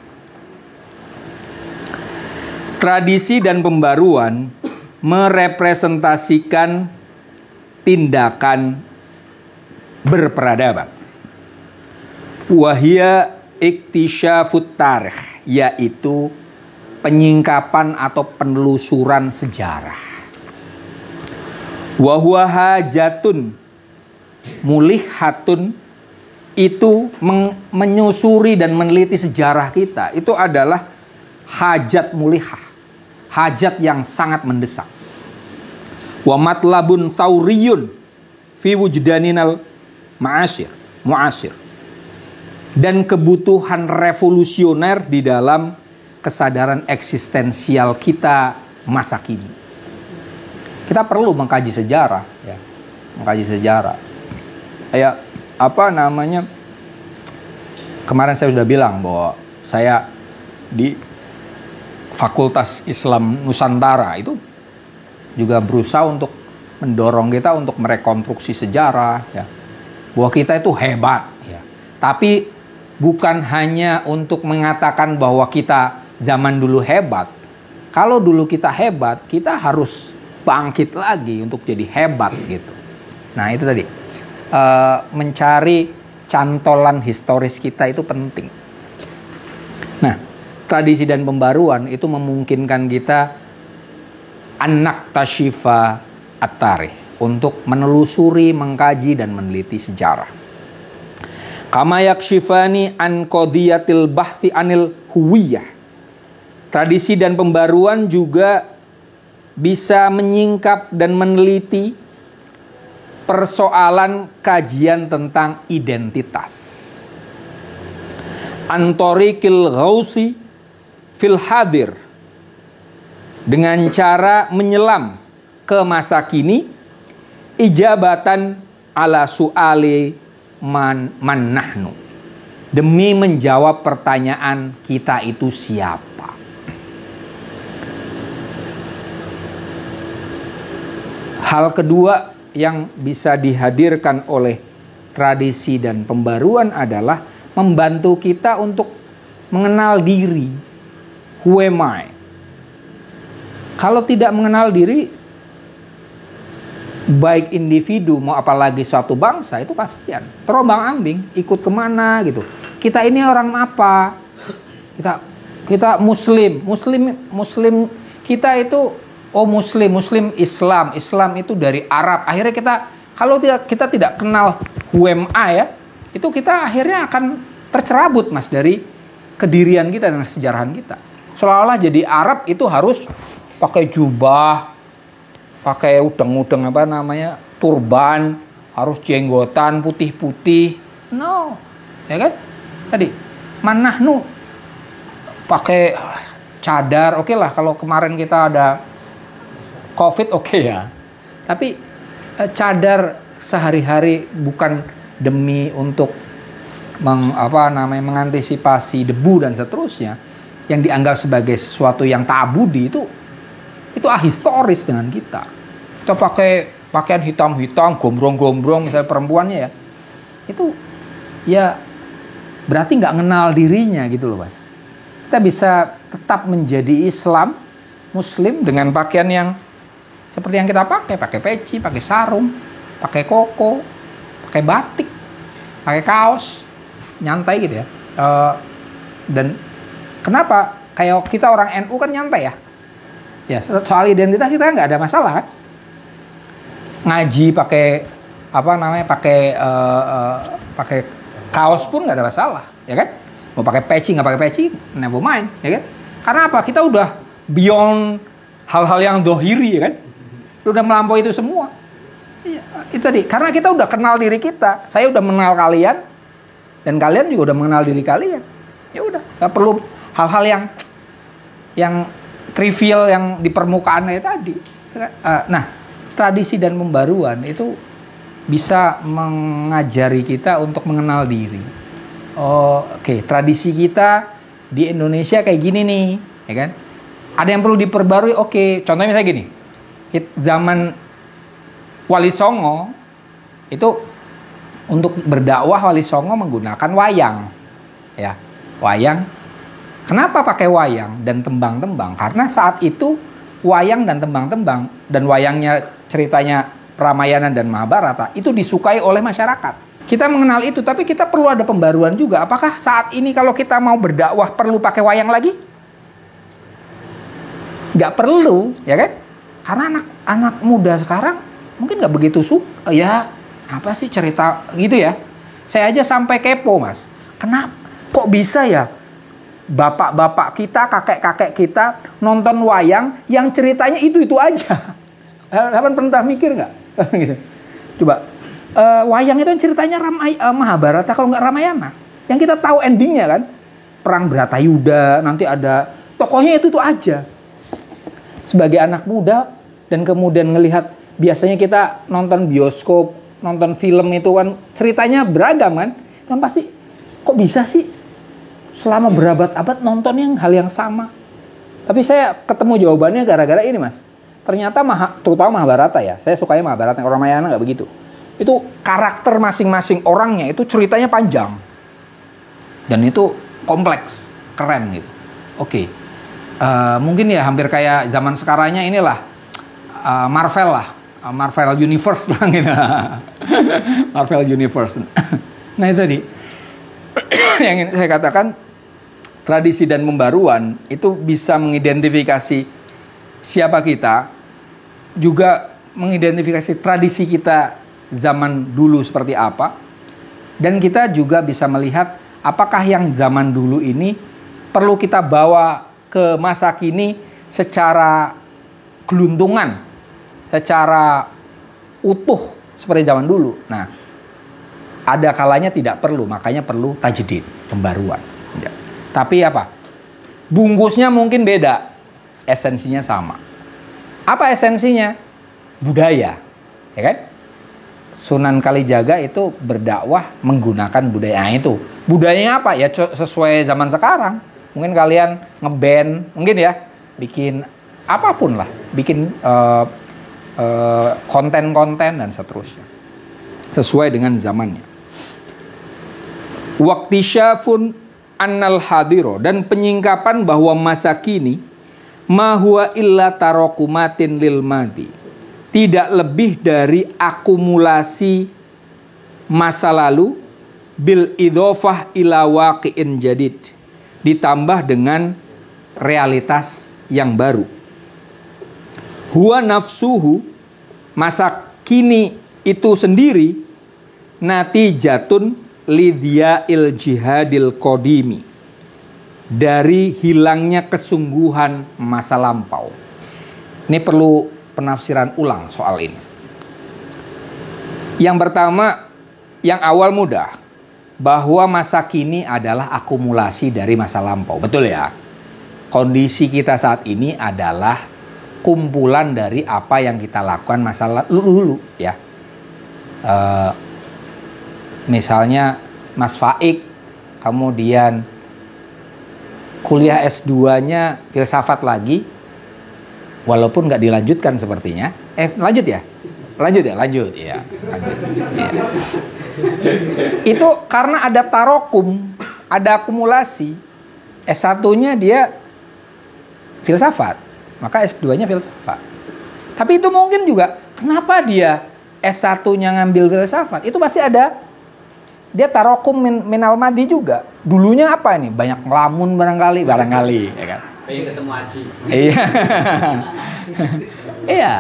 Tradisi dan pembaruan merepresentasikan tindakan berperadaban. Wahia iktisyafut tarikh, yaitu penyingkapan atau penelusuran sejarah. Wahuwa hajatun mulihatun, itu menyusuri dan meneliti sejarah kita. Itu adalah hajat mulihah, hajat yang sangat mendesak. Wa matlabun thauriyun fi wujdaninal muasir. Dan kebutuhan revolusioner di dalam kesadaran eksistensial kita masa kini. Kita perlu mengkaji sejarah, ya. Mengkaji sejarah. Kayak apa namanya? Kemarin saya sudah bilang bahwa saya di Fakultas Islam Nusantara itu juga berusaha untuk mendorong kita untuk merekonstruksi sejarah, ya. Bahwa kita itu hebat, ya. Tapi bukan hanya untuk mengatakan bahwa kita zaman dulu hebat. Kalau dulu kita hebat, kita harus bangkit lagi untuk jadi hebat gitu. Nah itu tadi, mencari cantolan historis kita itu penting. Nah, tradisi dan pembaruan itu memungkinkan kita anak tashifa at-tarikh untuk menelusuri, mengkaji dan meneliti sejarah. Kama yakshifani an qadiyatil bahthi anil huwiyah. Tradisi dan pembaruan juga bisa menyingkap dan meneliti persoalan kajian tentang identitas. Antorikil ghausi fil hadir, dengan cara menyelam ke masa kini, ijabatan ala su'ali man nahnu, demi menjawab pertanyaan kita itu siapa. Hal kedua yang bisa dihadirkan oleh tradisi dan pembaruan adalah membantu kita untuk mengenal diri. Who am I? Kalau tidak mengenal diri, baik individu mau apalagi suatu bangsa, itu kasihan. Terombang-ambing, ikut kemana gitu. Kita ini orang apa? Kita muslim kita itu muslim Islam itu dari Arab. Akhirnya kalau kita tidak kenal who am I, ya, itu kita akhirnya akan tercerabut Mas dari kedirian kita dan kesejarahan kita. Seolah-olah jadi Arab itu harus pakai jubah, pakai udeng-udeng turban, harus jenggotan putih-putih. No, ya kan? Tadi manahnu pakai cadar. Oke lah, kalau kemarin kita ada COVID oke ya. Tapi cadar sehari-hari bukan demi untuk mengantisipasi debu dan seterusnya, yang dianggap sebagai sesuatu yang tabudi itu ahistoris dengan kita. Kita pakai pakaian hitam-hitam, gombrong-gombrong misalnya perempuannya ya. Itu ya berarti nggak kenal dirinya gitu loh, Mas. Kita bisa tetap menjadi Islam, Muslim dengan pakaian yang seperti yang kita pakai peci, pakai sarung, pakai koko, pakai batik, pakai kaos, nyantai gitu ya. Dan kenapa? Kayak kita orang NU kan nyantai ya. Ya, soal identitas kita nggak ada masalah kan. Ngaji pakai pakai kaos pun nggak ada masalah, ya kan? Mau pakai peci nggak pakai peci, never mind, ya kan? Karena apa? Kita udah beyond hal-hal yang dohiri, ya kan? Udah melampaui itu semua. Ya, itu tadi. Karena kita udah kenal diri kita. Saya udah mengenal kalian, dan kalian juga udah mengenal diri kalian. Ya udah, nggak perlu hal-hal yang trivial yang di permukaan kayak tadi. Nah, tradisi dan pembaruan itu bisa mengajari kita untuk mengenal diri. Oke, tradisi kita di Indonesia kayak gini nih, ya kan? Ada yang perlu diperbarui. Oke, contohnya misalnya gini. Zaman Wali Songo itu untuk berdakwah Wali Songo menggunakan wayang. Ya, wayang. Kenapa pakai wayang dan tembang-tembang? Karena saat itu wayang dan tembang-tembang dan wayangnya ceritanya Ramayana dan Mahabharata itu disukai oleh masyarakat. Kita mengenal itu, tapi kita perlu ada pembaruan juga. Apakah saat ini kalau kita mau berdakwah perlu pakai wayang lagi? Nggak perlu, ya kan? Karena anak muda sekarang mungkin nggak begitu suka. Ya, apa sih cerita gitu ya? Saya aja sampai kepo, Mas. Kenapa? Kok bisa ya? Bapak-bapak kita, kakek-kakek kita nonton wayang yang ceritanya itu aja. Kalian pernah mikir nggak? Gitu. Coba, wayang itu ceritanya Mahabharata kalau nggak Ramayana. Yang kita tahu endingnya kan, perang Bratayuda, nanti ada tokohnya itu aja. Sebagai anak muda dan kemudian ngelihat, biasanya kita nonton bioskop, nonton film itu kan ceritanya beragam kan pasti kok bisa sih selama berabad-abad nonton yang hal yang sama. Tapi saya ketemu jawabannya gara-gara ini, Mas. Ternyata terutama Mahabharata ya. Saya sukanya Mahabharata, orang Ramayana nggak begitu. Itu karakter masing-masing orangnya itu ceritanya panjang. Dan itu kompleks, keren gitu. Oke. Mungkin ya hampir kayak zaman sekarangnya inilah Marvel lah. Marvel Universe lah gitu. Marvel Universe. Nah itu tadi. Yang ingin saya katakan, tradisi dan pembaruan itu bisa mengidentifikasi siapa kita, juga mengidentifikasi tradisi kita zaman dulu seperti apa, dan kita juga bisa melihat apakah yang zaman dulu ini perlu kita bawa ke masa kini secara geluntungan, secara utuh seperti zaman dulu. Nah, ada kalanya tidak perlu, makanya perlu tajdid, pembaruan. Ya. Tapi apa? Bungkusnya mungkin beda, esensinya sama. Apa esensinya? Budaya, ya kan? Sunan Kalijaga itu berdakwah menggunakan budaya. Nah, itu budayanya apa? Ya sesuai zaman sekarang. Mungkin kalian ngeband, mungkin ya, bikin apapun lah, bikin konten-konten dan seterusnya, sesuai dengan zamannya. Waktisyafun annal hadiro, dan penyingkapan bahwa masa kini ma huwa illa tarokumatin lil madi, tidak lebih dari akumulasi masa lalu bil idhofah ila waqi'in jadid, ditambah dengan realitas yang baru. Huwa nafsuhu, masa kini itu sendiri, natijatun lidiya'il jihadil qadimi, dari hilangnya kesungguhan masa lampau. Ini perlu penafsiran ulang soal ini. Yang pertama, yang awal mudah, bahwa masa kini adalah akumulasi dari masa lampau. Betul ya? Kondisi kita saat ini adalah kumpulan dari apa yang kita lakukan masa lalu dulu ya. Misalnya Mas Faik kemudian kuliah S2-nya filsafat lagi, walaupun nggak dilanjutkan sepertinya. Lanjut ya? Lanjut ya. Itu karena ada tarokum, ada akumulasi. S1-nya dia filsafat, maka S2-nya filsafat. Tapi itu mungkin juga, kenapa dia S1-nya ngambil filsafat? Itu pasti ada, dia tarokum minal madi juga. Dulunya apa nih? Banyak ngelamun barangkali, ya kan? Pengen ketemu Aji. Iya. Iya.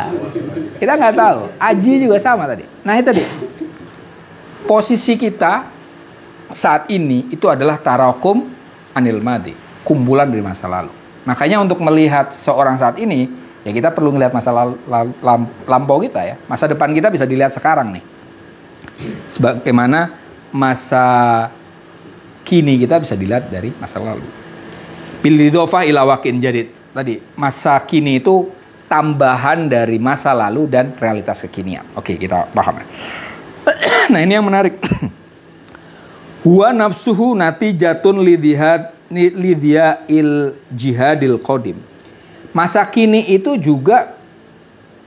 Kita nggak tahu. Aji juga sama tadi. Nah itu tadi. Posisi kita saat ini itu adalah tarokum anil madi, kumpulan dari masa lalu. Makanya untuk melihat seorang saat ini, ya kita perlu melihat masa lampau kita ya. Masa depan kita bisa dilihat sekarang nih. Sebagaimana masa kini kita bisa dilihat dari masa lalu. Bil idhofah ila waqin jadid. Tadi masa kini itu tambahan dari masa lalu dan realitas kekinian. Oke, kita paham. Nah, ini yang menarik. Huwa nafsuhu natijatun lidhiya'il jihadil qadim. Masa kini itu juga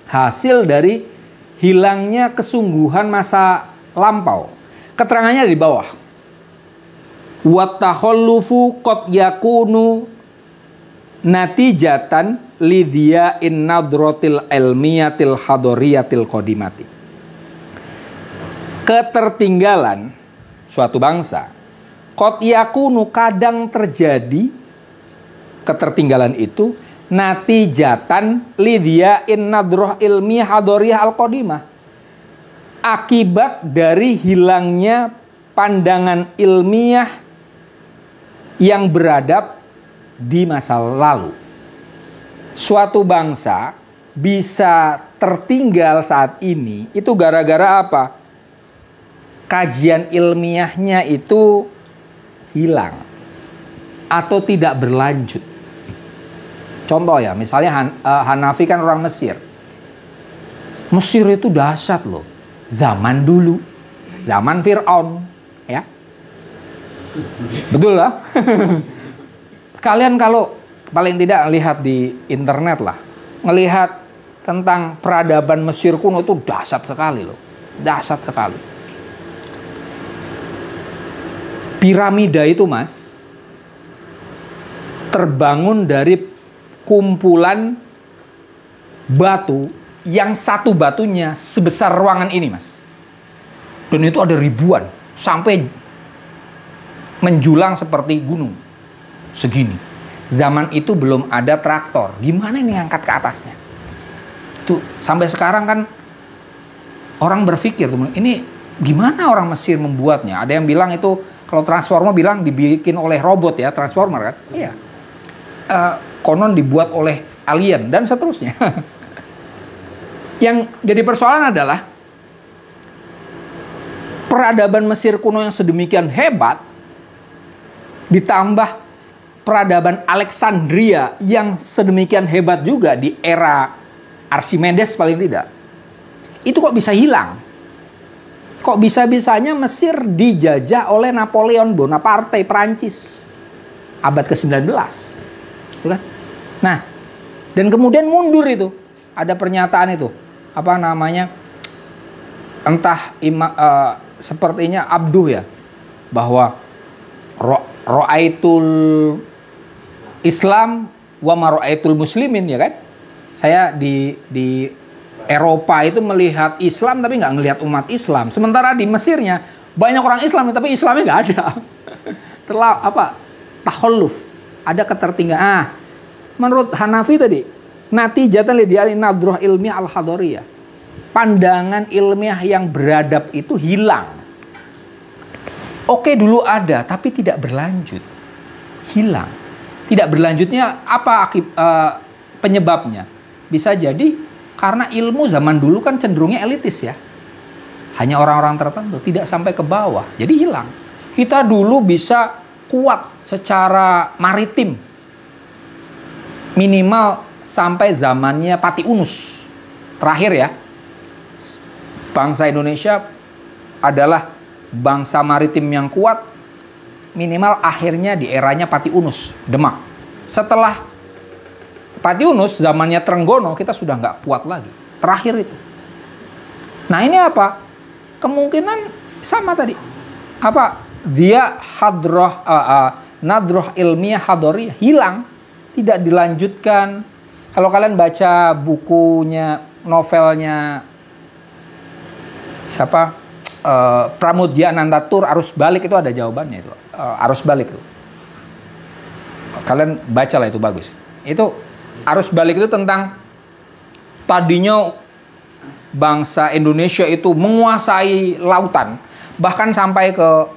hasil dari hilangnya kesungguhan masa lampau. Keterangannya di bawah. Wa takhallufu qad yakunu natijatan lidhiya'in nadratil ilmiyatil hadoriyatil qadimati. Ketertinggalan suatu bangsa qad yakunu kadang terjadi ketertinggalan itu natijatan lidhiya'in nadrah ilmiyah hadoriyah al-qadimah, akibat dari hilangnya pandangan ilmiah yang beradab di masa lalu. Suatu bangsa bisa tertinggal saat ini itu gara-gara apa? Kajian ilmiahnya itu hilang atau tidak berlanjut. Contoh ya, misalnya Hanafi kan orang Mesir. Mesir itu dahsyat loh. Zaman dulu, zaman Fir'aun, ya. Betul lah. Kalian kalau paling tidak lihat di internet lah, ngelihat tentang peradaban Mesir kuno itu dahsyat sekali loh. Dahsyat sekali. Piramida itu Mas terbangun dari kumpulan batu yang satu batunya sebesar ruangan ini Mas. Dan itu ada ribuan sampai menjulang seperti gunung segini. Zaman itu belum ada traktor. Gimana ini ngangkat ke atasnya? Tuh, sampai sekarang kan orang berpikir tuh, ini gimana orang Mesir membuatnya? Ada yang bilang itu, kalau transformer bilang dibikin oleh robot ya, transformer kan? Iya. Konon dibuat oleh alien dan seterusnya. Yang jadi persoalan adalah peradaban Mesir kuno yang sedemikian hebat ditambah peradaban Alexandria yang sedemikian hebat juga di era Archimedes paling tidak. Itu kok bisa hilang? Kok bisa-bisanya Mesir dijajah oleh Napoleon Bonaparte Prancis abad ke-19? Itu kan? Nah, dan kemudian mundur itu. Ada pernyataan itu. Apa namanya? Entah sepertinya Abduh ya. Bahwa Ra'aitul Islam wa ma ra'aitul muslimin, ya kan? Saya di Eropa itu melihat Islam tapi nggak ngelihat umat Islam. Sementara di Mesirnya banyak orang Islam tapi Islamnya nggak ada. Takhalluf, ada ketertinggalan. Menurut Hanafi tadi, natijatan lidiyari nadroh ilmiah al-hadoriyah. Pandangan ilmiah yang beradab itu hilang. Oke, dulu ada tapi tidak berlanjut. Hilang. Tidak berlanjutnya apa penyebabnya? Bisa jadi karena ilmu zaman dulu kan cenderungnya elitis ya. Hanya orang-orang tertentu, tidak sampai ke bawah. Jadi hilang. Kita dulu bisa kuat secara maritim. Minimal sampai zamannya Pati Unus. Terakhir ya, bangsa Indonesia adalah bangsa maritim yang kuat minimal akhirnya di eranya Pati Unus, Demak. Setelah Pati Unus, zamannya Trenggono, kita sudah nggak kuat lagi. Terakhir itu. Nah ini apa? Kemungkinan sama tadi. Apa? Dia hadroh, nadroh ilmiah hadoriyah hilang, tidak dilanjutkan. Kalau kalian baca bukunya, novelnya siapa? Pramudya Anandatur, Arus Balik itu ada jawabannya itu. Arus Balik itu. Kalian bacalah itu bagus. Itu Arus Balik itu tentang tadinya bangsa Indonesia itu menguasai lautan, bahkan sampai ke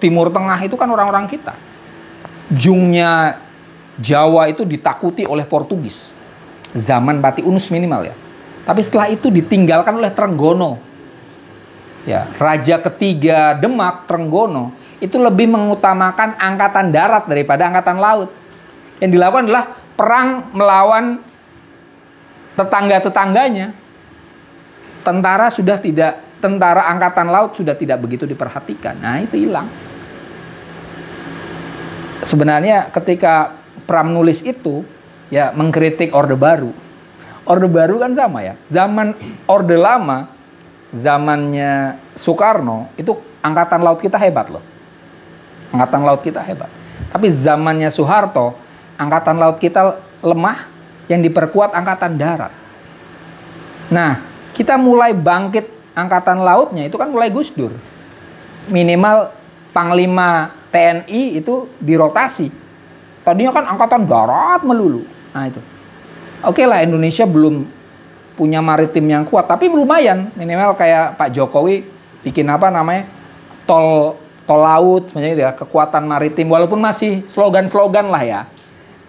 Timur Tengah itu kan orang-orang kita. Jungnya Jawa itu ditakuti oleh Portugis. Zaman Pati Unus minimal ya. Tapi setelah itu ditinggalkan oleh Trenggono. Ya, raja ketiga Demak, Trenggono, itu lebih mengutamakan angkatan darat daripada angkatan laut. Yang dilakukan adalah perang melawan tetangga-tetangganya. Tentara angkatan laut sudah tidak begitu diperhatikan. Nah, itu hilang. Sebenarnya ketika Pram nulis itu, ya mengkritik Orde Baru. Orde Baru kan sama ya. Zaman Orde Lama, zamannya Soekarno, itu angkatan laut kita hebat loh. Angkatan laut kita hebat. Tapi zamannya Soeharto, angkatan laut kita lemah, yang diperkuat angkatan darat. Nah, kita mulai bangkit angkatan lautnya itu kan mulai Gus Dur. Minimal Panglima TNI itu dirotasi. Tadinya kan angkatan darat melulu. Nah itu. Oke lah, Indonesia belum punya maritim yang kuat, tapi lumayan. Minimal kayak Pak Jokowi bikin apa namanya? Tol laut, misalnya gitu ya, kekuatan maritim. Walaupun masih slogan-slogan lah ya.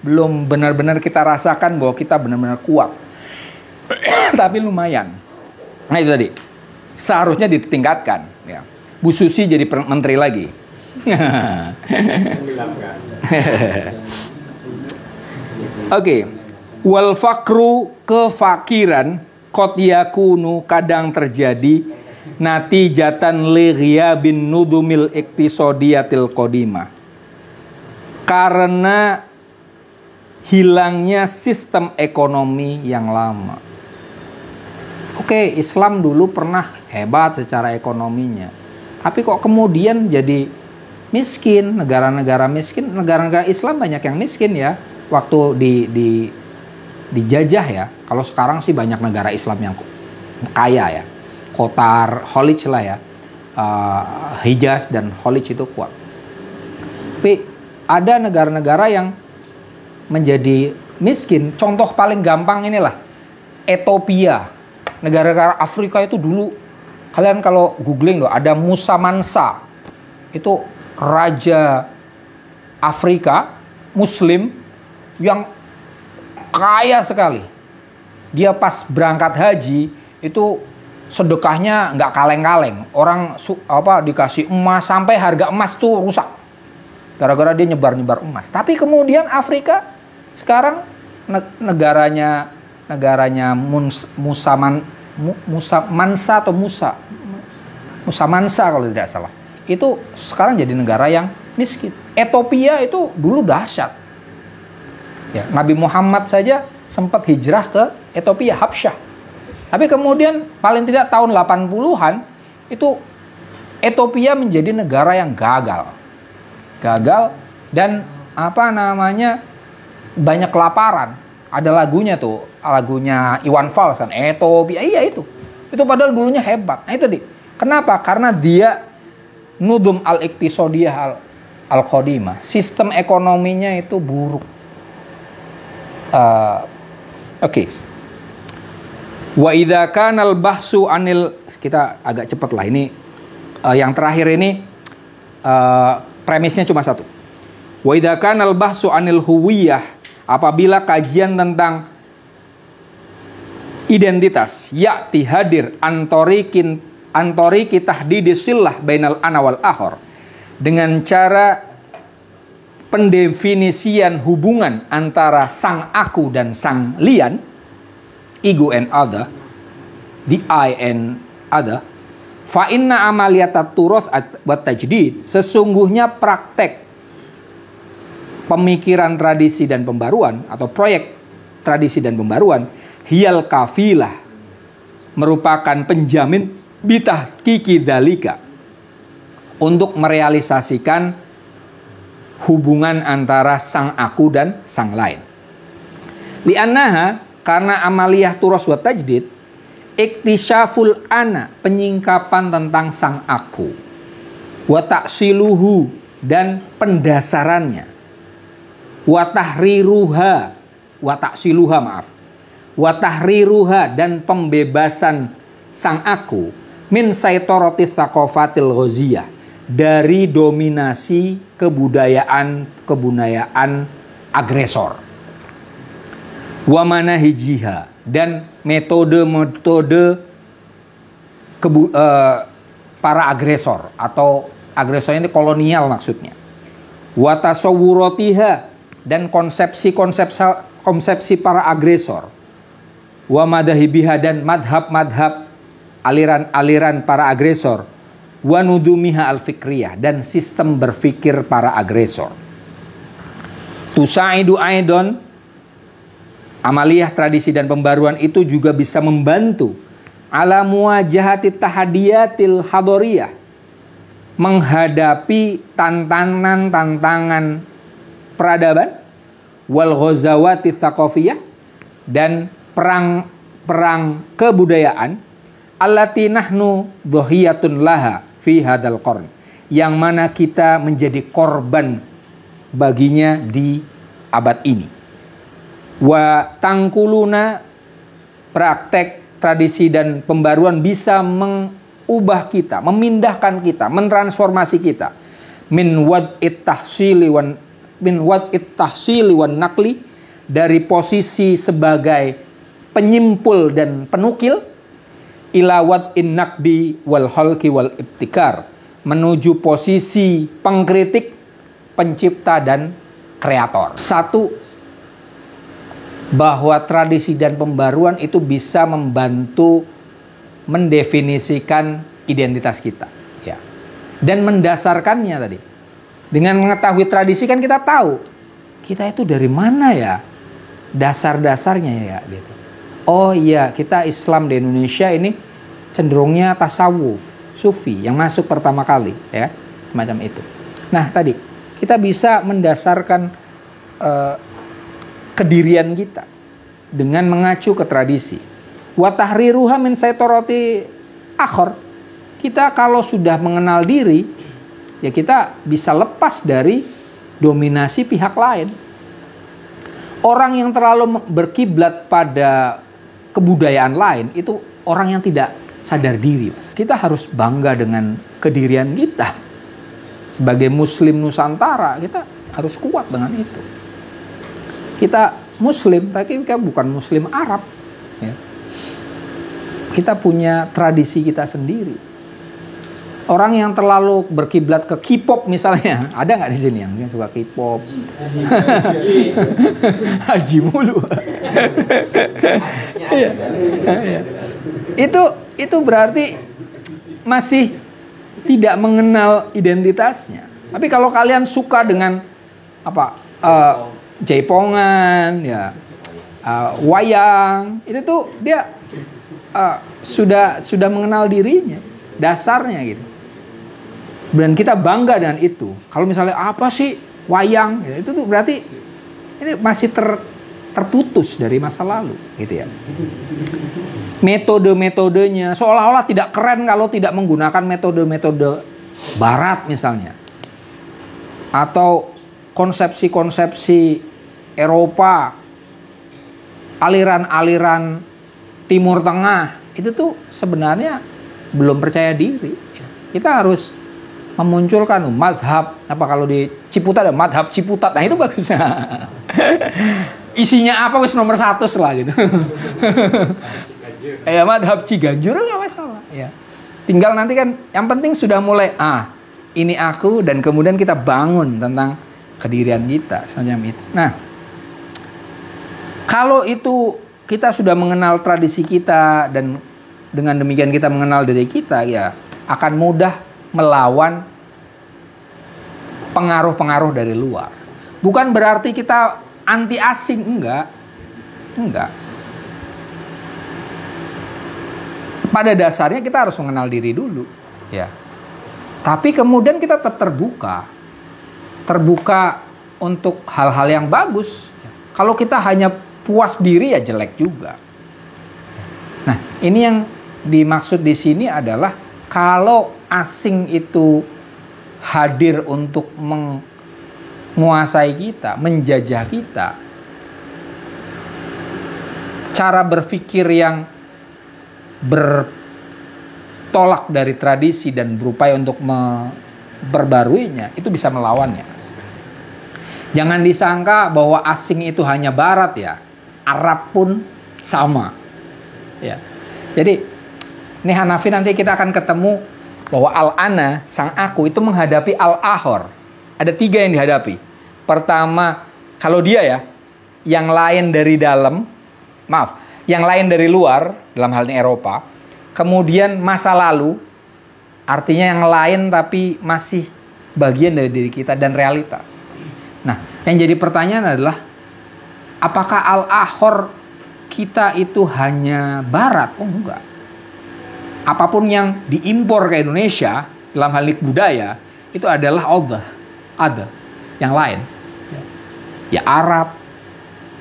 Belum benar-benar kita rasakan bahwa kita benar-benar kuat. Tapi lumayan. Nah itu tadi. Seharusnya ditingkatkan ya. Bu Susi jadi menteri lagi. Oke. Wal fakru, kefakiran, qad yakunu, kadang terjadi, natijatan li ghiyabin nudumil iktisodiyatil qadimah. Karena hilangnya sistem ekonomi yang lama. Oke, Islam dulu pernah hebat secara ekonominya. Tapi kok kemudian jadi miskin, negara-negara miskin, negara-negara Islam banyak yang miskin ya. Waktu dijajah ya. Kalau sekarang sih banyak negara Islam yang kaya ya. Qatar, Khalij lah ya. Hijaz dan Khalij itu kuat. Tapi ada negara-negara yang menjadi miskin. Contoh paling gampang inilah Ethiopia. Negara-negara Afrika itu dulu, kalian kalau googling loh, ada Musa Mansa. Itu raja Afrika, Muslim, yang kaya sekali. Dia pas berangkat haji, itu sedekahnya nggak kaleng-kaleng. Orang dikasih emas, sampai harga emas tuh rusak. Gara-gara dia nyebar-nyebar emas. Tapi kemudian Afrika, sekarang negaranya Musa Mansa kalau tidak salah. Itu sekarang jadi negara yang miskin. Ethiopia itu dulu dahsyat. Ya, Nabi Muhammad saja sempat hijrah ke Ethiopia, Habsyah. Tapi kemudian paling tidak tahun 80-an itu Ethiopia menjadi negara yang gagal dan banyak kelaparan. Ada lagunya tuh, lagunya Iwan Fals kan, Ethiopia, iya itu padahal dulunya hebat. Nah itu kenapa? Karena dia nudum al-iktisodiyah al-qadimah, sistem ekonominya itu buruk. Oke. Wa idza kana al-bahsu anil, kita agak cepat lah ini. Yang terakhir ini premisnya cuma satu. Wa idza kana al-bahsu anil huwiyah, apabila kajian tentang identitas ya'ti hadir antoriki tahdidi sillah bainal ana wal akhar, dengan cara pendefinisian hubungan antara sang aku dan sang lian, ego and other, the I and other, fa inna amaliyatat turas wa tajdid, sesungguhnya praktek pemikiran tradisi dan pembaruan atau proyek tradisi dan pembaruan, hiyal kafilah, merupakan penjamin bitahqiqi dzalika, untuk merealisasikan hubungan antara sang aku dan sang lain. Li'annaha, karena amaliyah turas wa tajdid, iktisyaful ana, penyingkapan tentang sang aku, wa ta'siluhu, dan pendasarannya, wa tahriruha, wa ta'siluha, maaf, wa tahriruha, dan pembebasan sang aku min saytorati tsaqafatil ghaziyah, dari dominasi kebudayaan agresor, wa manahijiha, dan metode-metode para agresor, atau agresornya ini kolonial maksudnya, wa tasawwuratiha, dan konsepsi para agresor, wa madhahibiha, dan madhab-madhab aliran-aliran para agresor, wa nudumiha al-fikriyah, dan sistem berfikir para agresor. Tusaidu aidon, amaliyah tradisi dan pembaruan itu juga bisa membantu ala muwajahati tahadiyatil hadoriyah, menghadapi tantangan-tantangan peradaban, wal ghazawati tsaqafiyah, dan perang kebudayaan, allati nahnu dhahiyatun laha fi hadal qarn, yang mana kita menjadi korban baginya di abad ini. Wa tangkuluna, praktek tradisi dan pembaruan bisa mengubah kita, memindahkan kita, mentransformasi kita min wad'it tahsili wan naqli, dari posisi sebagai penyimpul dan penukil, ilawat innakdi wal halki wal ibtikar, menuju posisi pengkritik, pencipta, dan kreator. Satu, bahwa tradisi dan pembaruan itu bisa membantu mendefinisikan identitas kita, ya, dan mendasarkannya tadi. Dengan mengetahui tradisi kan kita tahu kita itu dari mana ya, dasar-dasarnya ya, gitu. Oh iya, kita Islam di Indonesia ini cenderungnya tasawuf, sufi yang masuk pertama kali, ya, semacam itu. Nah, tadi kita bisa mendasarkan kedirian kita dengan mengacu ke tradisi. Wa tahriruha min saytorati akhar. Kita kalau sudah mengenal diri, ya kita bisa lepas dari dominasi pihak lain. Orang yang terlalu berkiblat pada kebudayaan lain itu orang yang tidak sadar diri, Mas. Kita harus bangga dengan kedirian kita. Sebagai Muslim Nusantara, kita harus kuat dengan itu. Kita Muslim, tapi kita bukan Muslim Arab, ya. Kita punya tradisi kita sendiri. Orang yang terlalu berkiblat ke K-pop misalnya, ada nggak di sini yang suka K-pop? Haji mulu. Itu berarti masih tidak mengenal identitasnya. Tapi kalau kalian suka dengan apa, jaipongan, ya, wayang, itu tuh dia sudah mengenal dirinya, dasarnya gitu. Dan kita bangga dengan itu. Kalau misalnya apa sih wayang, ya, itu tuh berarti ini masih terputus dari masa lalu, gitu ya. Metode-metodenya seolah-olah tidak keren kalau tidak menggunakan metode-metode Barat misalnya, atau konsepsi-konsepsi Eropa, aliran-aliran Timur Tengah, itu tuh sebenarnya belum percaya diri. Kita harus memunculkan mazhab, apa kalau di Ciputat ada mazhab Ciputat, nah itu bagus. Isinya apa wis nomor 100 lah gitu. Ya mazhab Ciganjur nggak masalah, ya. Tinggal nanti kan yang penting sudah mulai ini aku, dan kemudian kita bangun tentang kedirian kita, semacam itu. Nah, kalau itu kita sudah mengenal tradisi kita dan dengan demikian kita mengenal diri kita, ya akan mudah melawan pengaruh-pengaruh dari luar. Bukan berarti kita anti asing, enggak. Pada dasarnya kita harus mengenal diri dulu, ya. Tapi kemudian kita terbuka untuk hal-hal yang bagus. Kalau kita hanya puas diri ya jelek juga. Nah, ini yang dimaksud di sini adalah kalau asing itu hadir untuk menguasai kita, menjajah kita, cara berpikir yang bertolak dari tradisi dan berupaya untuk memperbaruinya, itu bisa melawannya. Jangan disangka bahwa asing itu hanya barat ya, Arab pun sama. Ya. Jadi ini Hanafi nanti kita akan ketemu bahwa al-ana, sang aku itu menghadapi al-ahor. Ada 3 yang dihadapi. Pertama, kalau dia ya, yang lain dari dalam, yang lain dari luar, dalam hal ini Eropa. Kemudian masa lalu, artinya yang lain tapi masih bagian dari diri kita dan realitas. Nah, yang jadi pertanyaan adalah, apakah al-ahor kita itu hanya barat? Oh enggak. Apapun yang diimpor ke Indonesia, dalam hal ini budaya, itu adalah ada yang lain. Ya Arab,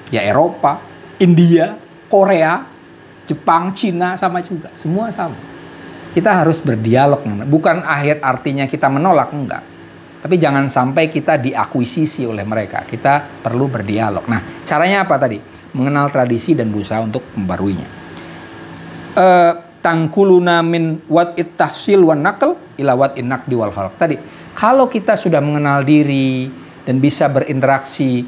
ya Eropa, India, Korea, Jepang, Cina sama juga. Semua sama. Kita harus berdialog. Bukan artinya kita menolak, enggak. Tapi jangan sampai kita diakuisisi oleh mereka. Kita perlu berdialog. Nah, caranya apa tadi? Mengenal tradisi dan berusaha untuk membaruinya. Tangkuluna min wat'it tahsil wan naql ila wat'in naqdi wal khalq. Tadi, kalau kita sudah mengenal diri dan bisa berinteraksi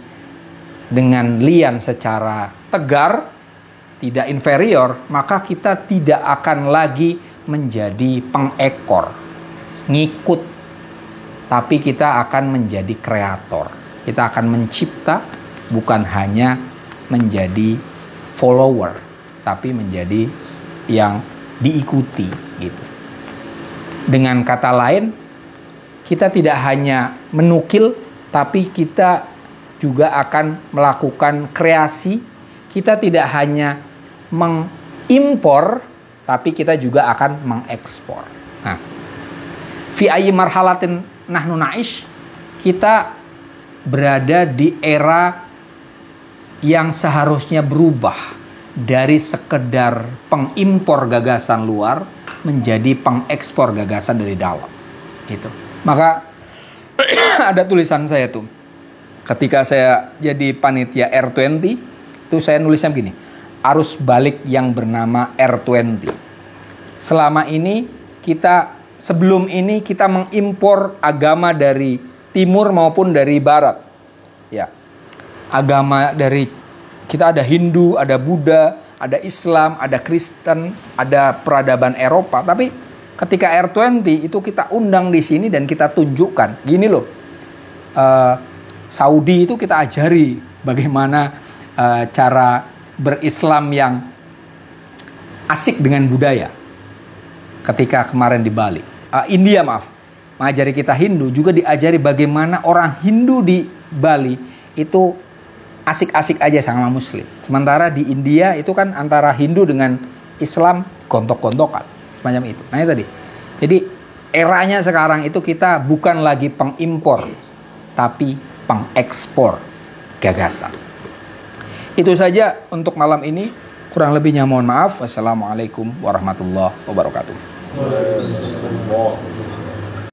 dengan lian secara tegar, tidak inferior, maka kita tidak akan lagi menjadi pengekor, ngikut, tapi kita akan menjadi kreator. Kita akan mencipta, bukan hanya menjadi follower, tapi menjadi yang diikuti gitu. Dengan kata lain, kita tidak hanya menukil, tapi kita juga akan melakukan kreasi. Kita tidak hanya mengimpor, tapi kita juga akan mengekspor. Nah, fi ayyi marhalatin nahnu na'ish, kita berada di era yang seharusnya berubah dari sekedar pengimpor gagasan luar menjadi pengekspor gagasan dari dalam. Gitu. Maka ada tulisan saya tuh. Ketika saya jadi panitia R20, itu saya nulisnya begini, arus balik yang bernama R20. Selama ini sebelum ini kita mengimpor agama dari timur maupun dari barat. Ya. Agama dari, kita ada Hindu, ada Buddha, ada Islam, ada Kristen, ada peradaban Eropa. Tapi ketika R20 itu kita undang di sini dan kita tunjukkan, gini loh, Saudi itu kita ajari bagaimana cara berislam yang asik dengan budaya. Ketika kemarin di Bali, India mengajari kita Hindu, juga diajari bagaimana orang Hindu di Bali itu asik-asik aja sama Muslim. Sementara di India itu kan antara Hindu dengan Islam gontok-gontokan, semacam itu. Nah itu tadi. Jadi eranya sekarang itu kita bukan lagi pengimpor, tapi pengekspor gagasan. Itu saja untuk malam ini. Kurang lebihnya mohon maaf. Wassalamualaikum warahmatullahi wabarakatuh.